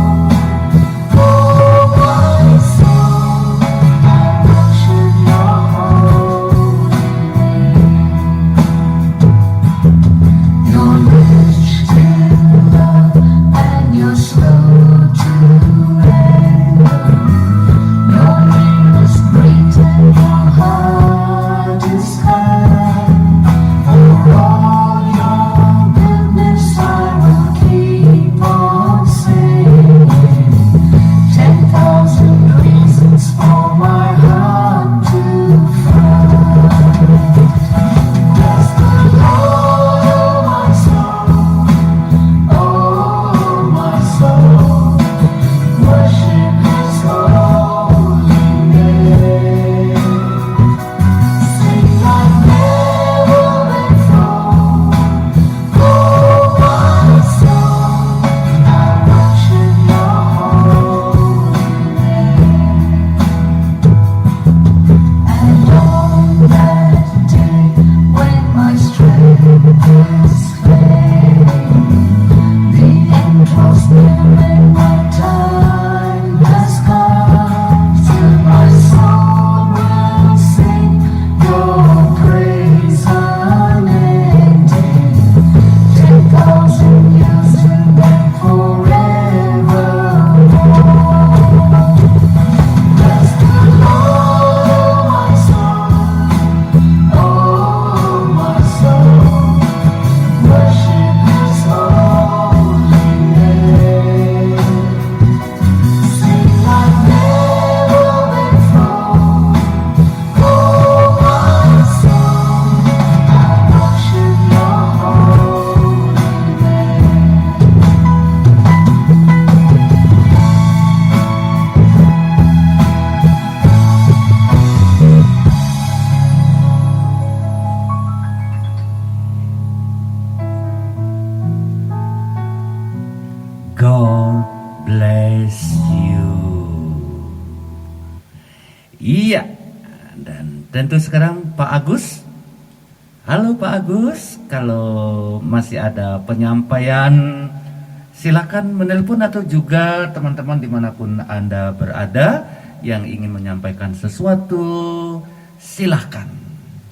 oh my soul, I worship Your holy name. You're rich in love and you're slow to anger. Your name is great and your heart is kind. For all your goodness I will keep on singing. 10,000 reasons for my heart to find. Bless the Lord, oh my soul, oh my soul, worship His holy name. Sing like never before, oh my soul, I worship Your holy name. And on that day when my strength is failing, the end draws near and my time has come. Till my soul will sing Your praise unending. 10,000 years and then forevermore. Bless the Lord, oh my soul, oh my soul, worship His holy name. Sing like never before, oh my soul, I worship Your holy name. God bless you. Iya, dan tentu sekarang Pak Agus. Halo Pak Agus, kalau masih ada penyampaian silakan menelpon atau juga teman-teman dimanapun Anda berada yang ingin menyampaikan sesuatu, silahkan.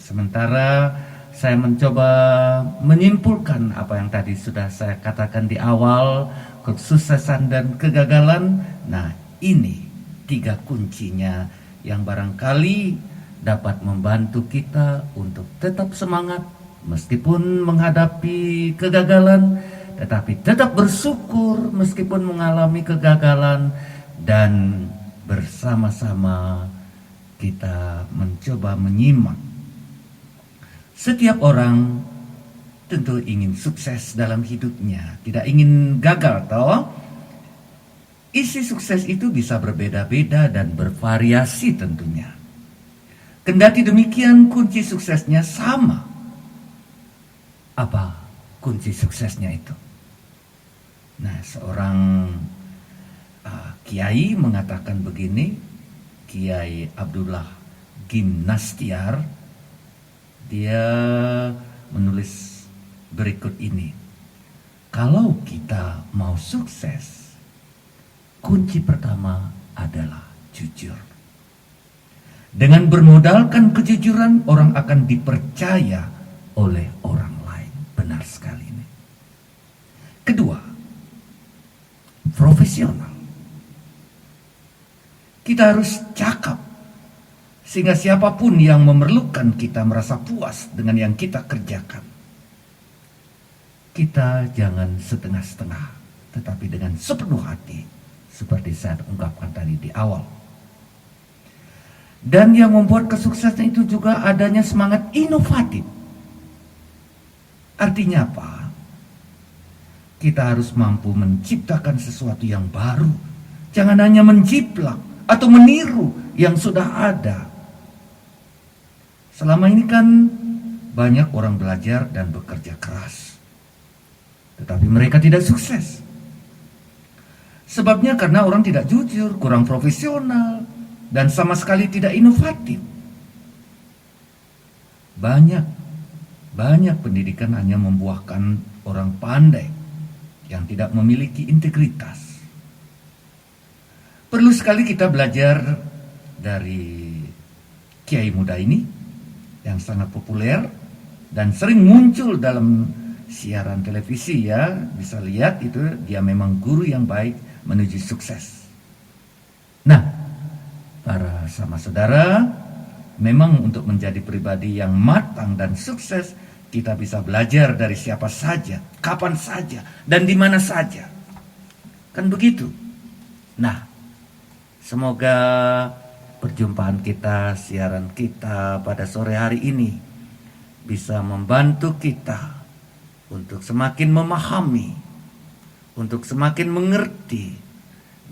Sementara saya mencoba menyimpulkan apa yang tadi sudah saya katakan di awal, kesuksesan dan kegagalan. Nah, ini 3 kuncinya yang barangkali dapat membantu kita untuk tetap semangat meskipun menghadapi kegagalan, tetapi tetap bersyukur meskipun mengalami kegagalan, dan bersama-sama kita mencoba menyimak. Setiap orang tentu ingin sukses dalam hidupnya, tidak ingin gagal, toh. Isi sukses itu bisa berbeda-beda dan bervariasi tentunya. Kendati demikian, kunci suksesnya sama. Apa kunci suksesnya itu? Nah, seorang kiai mengatakan begini, Kiai Abdullah Gimnastiar, dia menulis berikut ini. Kalau kita mau sukses, kunci pertama adalah jujur. Dengan bermodalkan kejujuran, orang akan dipercaya oleh orang lain. Benar sekali ini. Kedua, profesional. Kita harus cakap, sehingga siapapun yang memerlukan kita merasa puas dengan yang kita kerjakan. Kita jangan setengah-setengah, tetapi dengan sepenuh hati, seperti saya ungkapkan tadi di awal. Dan yang membuat kesuksesan itu juga adanya semangat inovatif. Artinya apa? Kita harus mampu menciptakan sesuatu yang baru. Jangan hanya menjiplak atau meniru yang sudah ada. Selama ini kan banyak orang belajar dan bekerja keras, tetapi mereka tidak sukses. Sebabnya karena orang tidak jujur, kurang profesional, dan sama sekali tidak inovatif. Banyak pendidikan hanya membuahkan orang pandai yang tidak memiliki integritas. Perlu sekali kita belajar dari kiai muda ini yang sangat populer dan sering muncul dalam siaran televisi ya. Bisa lihat itu dia memang guru yang baik menuju sukses. Nah, para sama saudara, memang untuk menjadi pribadi yang matang dan sukses, kita bisa belajar dari siapa saja, kapan saja, dan di mana saja. Kan begitu. Nah, semoga perjumpaan kita, siaran kita pada sore hari ini bisa membantu kita untuk semakin memahami, untuk semakin mengerti,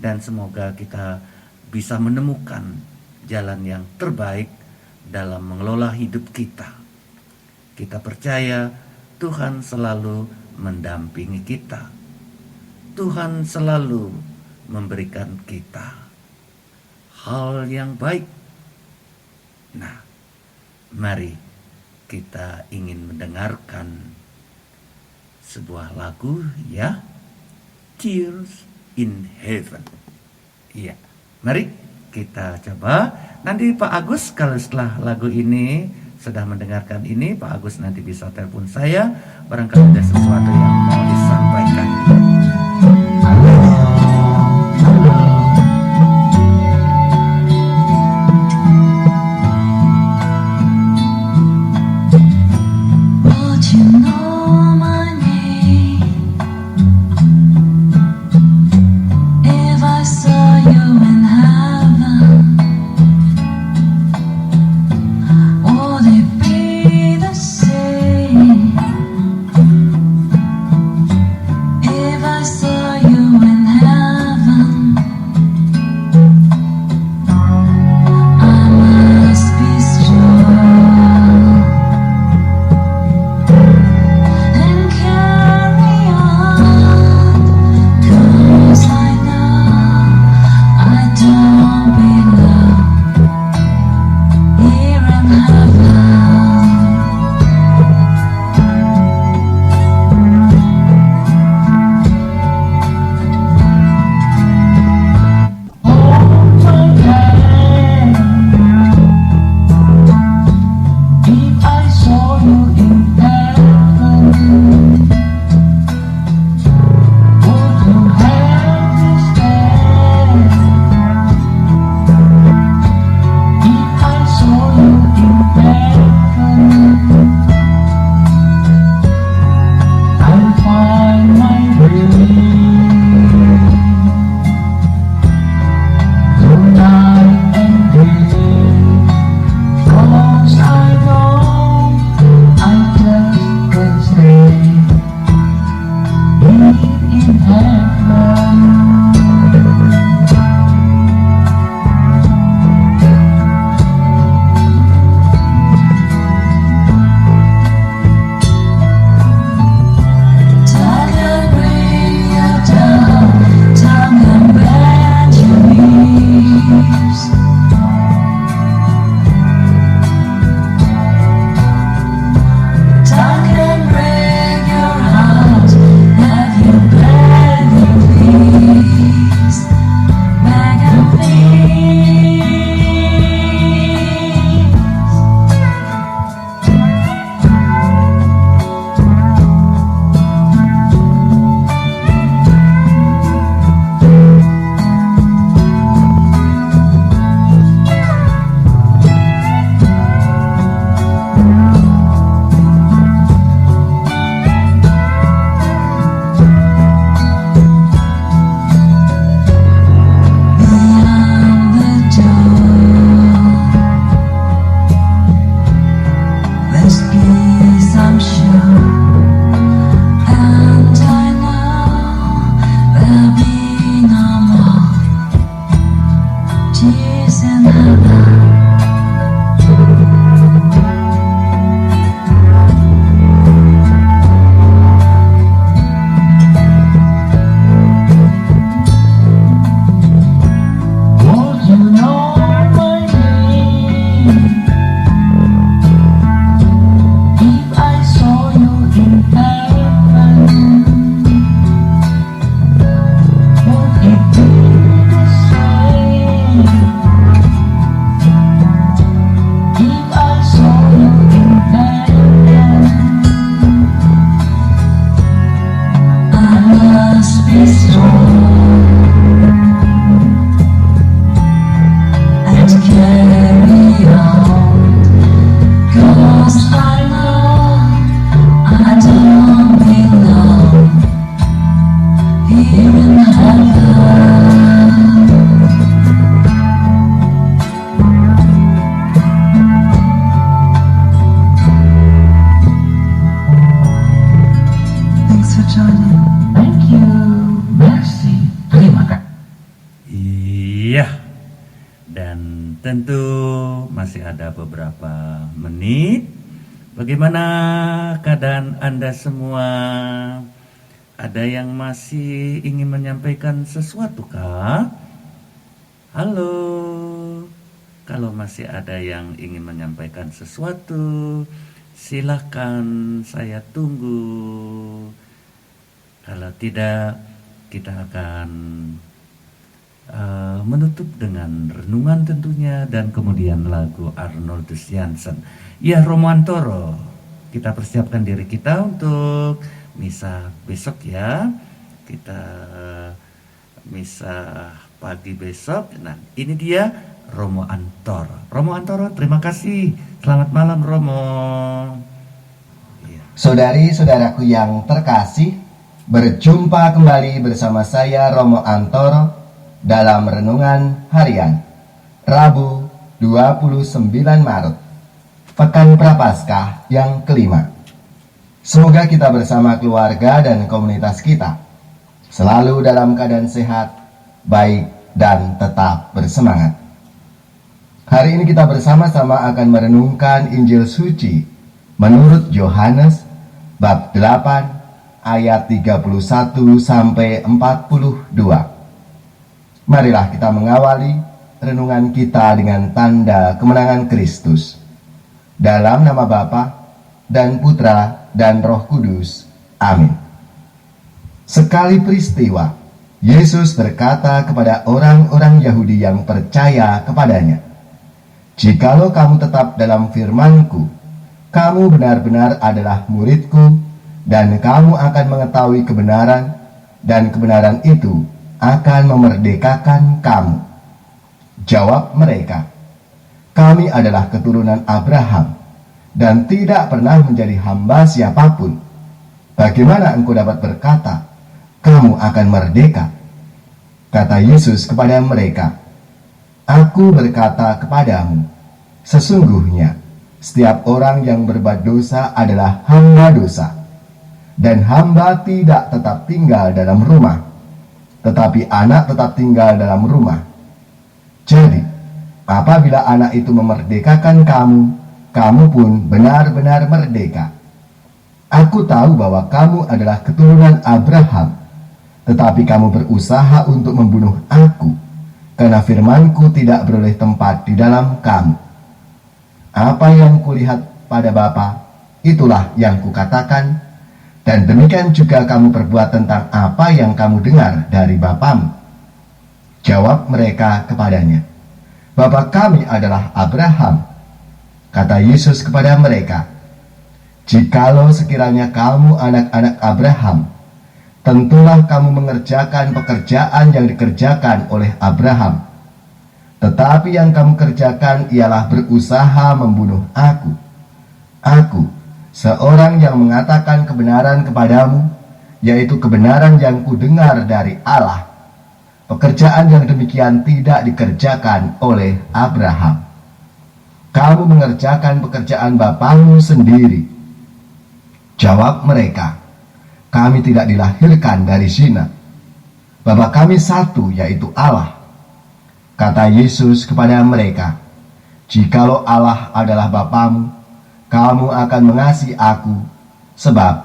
dan semoga kita bisa menemukan jalan yang terbaik dalam mengelola hidup kita. Kita percaya Tuhan selalu mendampingi kita. Tuhan selalu memberikan kita hal yang baik. Nah, mari kita ingin mendengarkan sebuah lagu ya, Tears in Heaven. Iya, mari kita coba. Nanti Pak Agus kalau setelah lagu ini sudah mendengarkan ini, Pak Agus nanti bisa telepon saya, barangkali ada sesuatu yang mau disampaikan. Have you be strong and carry on, 'cause I know I don't belong here in heaven. Thanks for joining. Thank you. Merci. Terima kasih. Iya. Dan tentu masih ada beberapa menit. Bagaimana keadaan Anda semua? Ada yang masih ingin menyampaikan sesuatu kah? Halo. Kalau masih ada yang ingin menyampaikan sesuatu, silakan, saya tunggu. Kalau tidak, kita akan menutup dengan renungan tentunya, dan kemudian lagu Arnoldus Jansen. Ya, Romo Antoro, kita persiapkan diri kita untuk misa besok ya. Kita misa pagi besok. Nah, ini dia Romo Antoro. Romo Antoro, terima kasih. Selamat malam, Romo. Saudari-saudaraku yang terkasih, berjumpa kembali bersama saya Romo Antoro dalam Renungan Harian Rabu 29 Maret, Pekan Prapaskah yang kelima. Semoga kita bersama keluarga dan komunitas kita selalu dalam keadaan sehat, baik, dan tetap bersemangat. Hari ini kita bersama-sama akan merenungkan Injil Suci menurut Yohanes bab 8 ayat 31 sampai 42. Marilah kita mengawali renungan kita dengan tanda kemenangan Kristus. Dalam nama Bapa dan Putra dan Roh Kudus. Amin. Sekali peristiwa, Yesus berkata kepada orang-orang Yahudi yang percaya kepadanya, "Jikalau kamu tetap dalam firman-Ku, kamu benar-benar adalah murid-Ku, dan kamu akan mengetahui kebenaran, dan kebenaran itu akan memerdekakan kamu." Jawab mereka, "Kami adalah keturunan Abraham, dan tidak pernah menjadi hamba siapapun. Bagaimana engkau dapat berkata, kamu akan merdeka?" Kata Yesus kepada mereka, "Aku berkata kepadamu, sesungguhnya setiap orang yang berbuat dosa adalah hamba dosa. Dan hamba tidak tetap tinggal dalam rumah, tetapi anak tetap tinggal dalam rumah. Jadi, apabila anak itu memerdekakan kamu, kamu pun benar-benar merdeka. Aku tahu bahwa kamu adalah keturunan Abraham, tetapi kamu berusaha untuk membunuh aku, karena firman-Ku tidak beroleh tempat di dalam kamu. Apa yang kulihat pada Bapa, itulah yang kukatakan, dan demikian juga kamu perbuat tentang apa yang kamu dengar dari Bapamu." Jawab mereka kepadanya, "Bapa kami adalah Abraham." Kata Yesus kepada mereka, "Jikalau sekiranya kamu anak-anak Abraham, tentulah kamu mengerjakan pekerjaan yang dikerjakan oleh Abraham. Tetapi yang kamu kerjakan ialah berusaha membunuh aku. Aku, seorang yang mengatakan kebenaran kepadamu, yaitu kebenaran yang kudengar dari Allah. Pekerjaan yang demikian tidak dikerjakan oleh Abraham. Kamu mengerjakan pekerjaan bapamu sendiri." Jawab mereka, "Kami tidak dilahirkan dari zina. Bapa kami satu, yaitu Allah." Kata Yesus kepada mereka, "Jikalau Allah adalah Bapamu, kamu akan mengasihi aku, sebab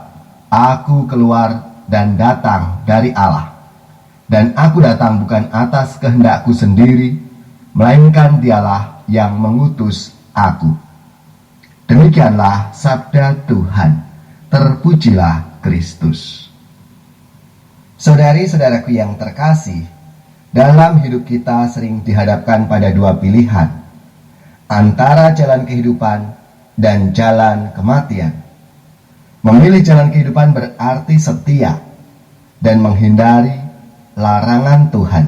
aku keluar dan datang dari Allah. Dan aku datang bukan atas kehendakku sendiri, melainkan Dialah yang mengutus aku." Demikianlah sabda Tuhan. Terpujilah Kristus. Saudari-saudaraku yang terkasih, dalam hidup kita sering dihadapkan pada dua pilihan, antara jalan kehidupan dan jalan kematian. Memilih jalan kehidupan berarti setia, dan menghindari larangan Tuhan.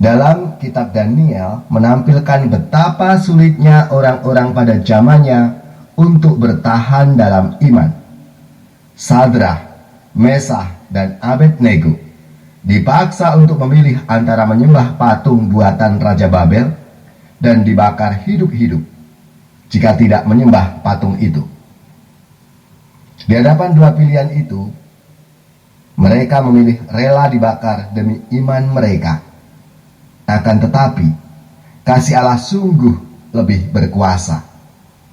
Dalam kitab Daniel menampilkan betapa sulitnya orang-orang pada zamannya untuk bertahan dalam iman. Sadrah, Mesah, dan Abednego dipaksa untuk memilih antara menyembah patung buatan Raja Babel dan dibakar hidup-hidup jika tidak menyembah patung itu. Di hadapan dua pilihan itu, mereka memilih rela dibakar demi iman mereka. Akan tetapi, kasih Allah sungguh lebih berkuasa,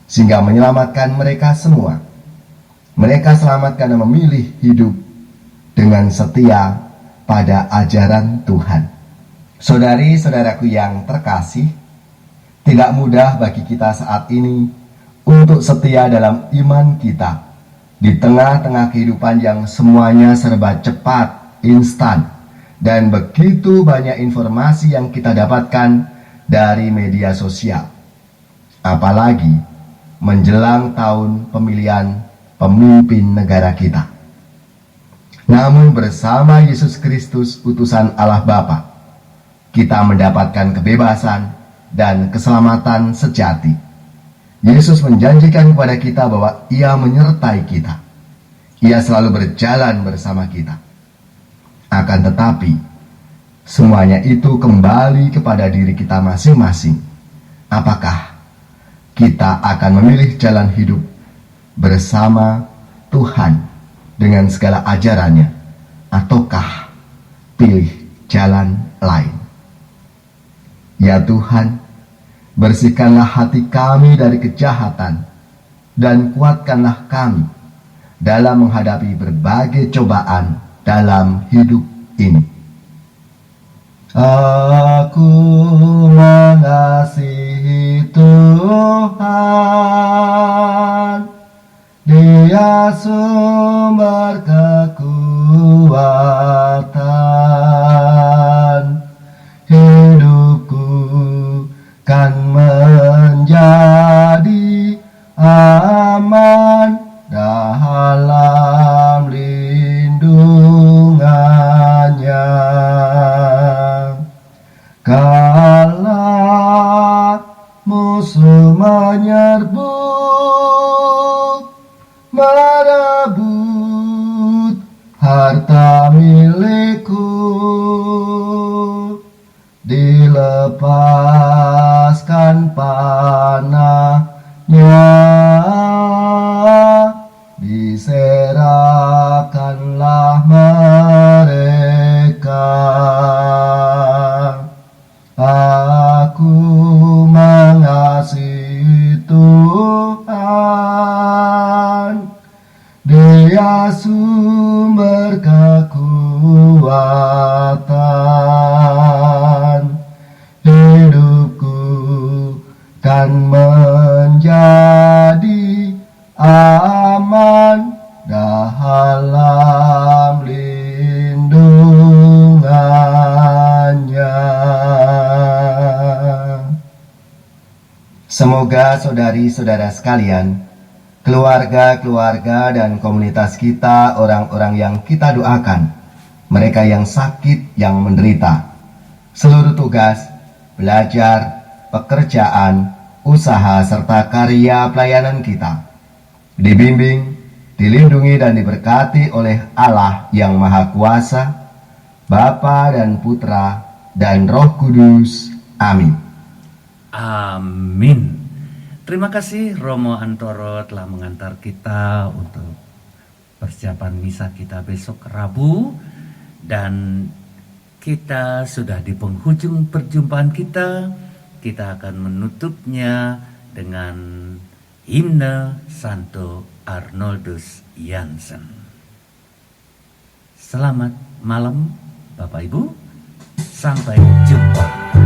sehingga menyelamatkan mereka semua. Mereka selamat karena memilih hidup dengan setia pada ajaran Tuhan. Saudari-saudaraku yang terkasih, tidak mudah bagi kita saat ini untuk setia dalam iman kita di tengah-tengah kehidupan yang semuanya serba cepat, instan, dan begitu banyak informasi yang kita dapatkan dari media sosial. Apalagi menjelang tahun pemilihan pemimpin negara kita. Namun bersama Yesus Kristus utusan Allah Bapa, kita mendapatkan kebebasan dan keselamatan sejati. Yesus menjanjikan kepada kita bahwa Ia menyertai kita. Ia selalu berjalan bersama kita. Akan tetapi, semuanya itu kembali kepada diri kita masing-masing. Apakah kita akan memilih jalan hidup bersama Tuhan dengan segala ajarannya, ataukah pilih jalan lain? Ya Tuhan, bersihkanlah hati kami dari kejahatan dan kuatkanlah kami dalam menghadapi berbagai cobaan dalam hidup ini. Aku mengasihi Tuhan, Dia sumber kekuatan. Hidupku kan menjadi aman dalam lindungannya. Kala musuh menyerbu, merebut harta milikku, dilepaskan panahnya, diserahkanlah mereka. Aku mengasihi Tuhan, Dia sumber kekuatan. Hidupku kan menjadi aman dalam lindungannya. Semoga saudari-saudara sekalian, keluarga-keluarga dan komunitas kita, orang-orang yang kita doakan, mereka yang sakit, yang menderita, seluruh tugas, belajar, pekerjaan, usaha, serta karya pelayanan kita, dibimbing, dilindungi dan diberkati oleh Allah yang Maha Kuasa, Bapa dan Putra dan Roh Kudus. Amin. Amin. Terima kasih Romo Antoro telah mengantar kita untuk persiapan misa kita besok Rabu. Dan kita sudah di penghujung perjumpaan kita. Kita akan menutupnya dengan himne Santo Arnoldus Jansen. Selamat malam Bapak Ibu. Sampai jumpa.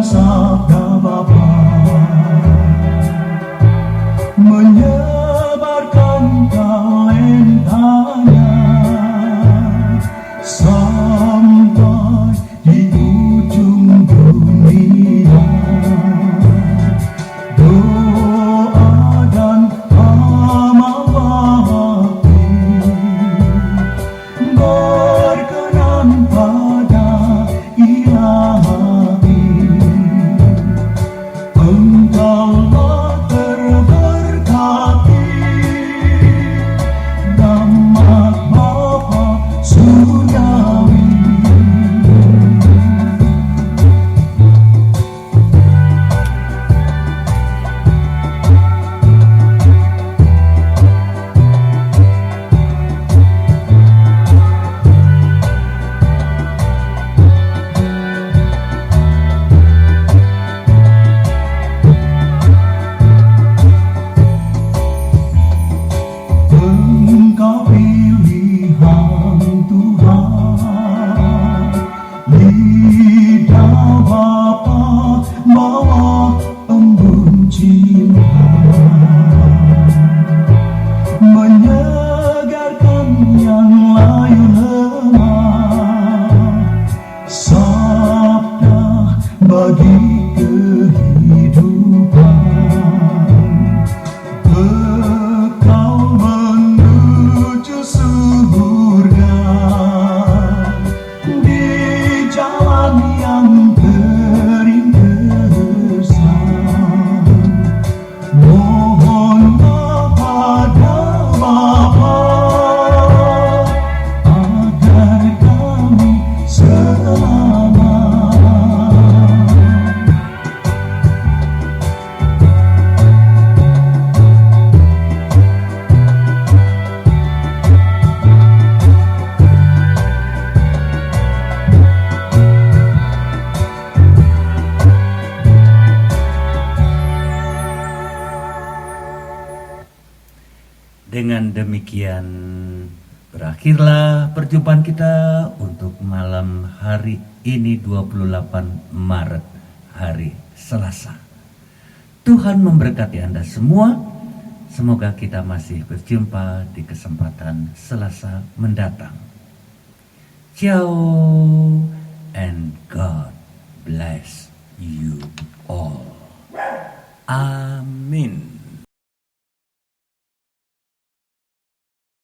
sabda Bapa menyebarkan talentanya sampai di ujung dunia. Doa dan amal bakti berkenan pada Ilahi. Engkaulah terberkati, rahmat Bapa surgawi. Engkau pilihan Tuhan, lidah Bapa bawa embun cinta, menyegarkan yang layu lemah, sabda bagi kehidupan, bekal menuju surga di jalan yang terintesan. Mohonlah pada Bapa agar kami selamat. Dengan demikian berakhirlah perjumpaan kita untuk malam hari ini 28 Maret, hari Selasa. Tuhan memberkati Anda semua. Semoga kita masih berjumpa di kesempatan Selasa mendatang. Ciao and God bless you all.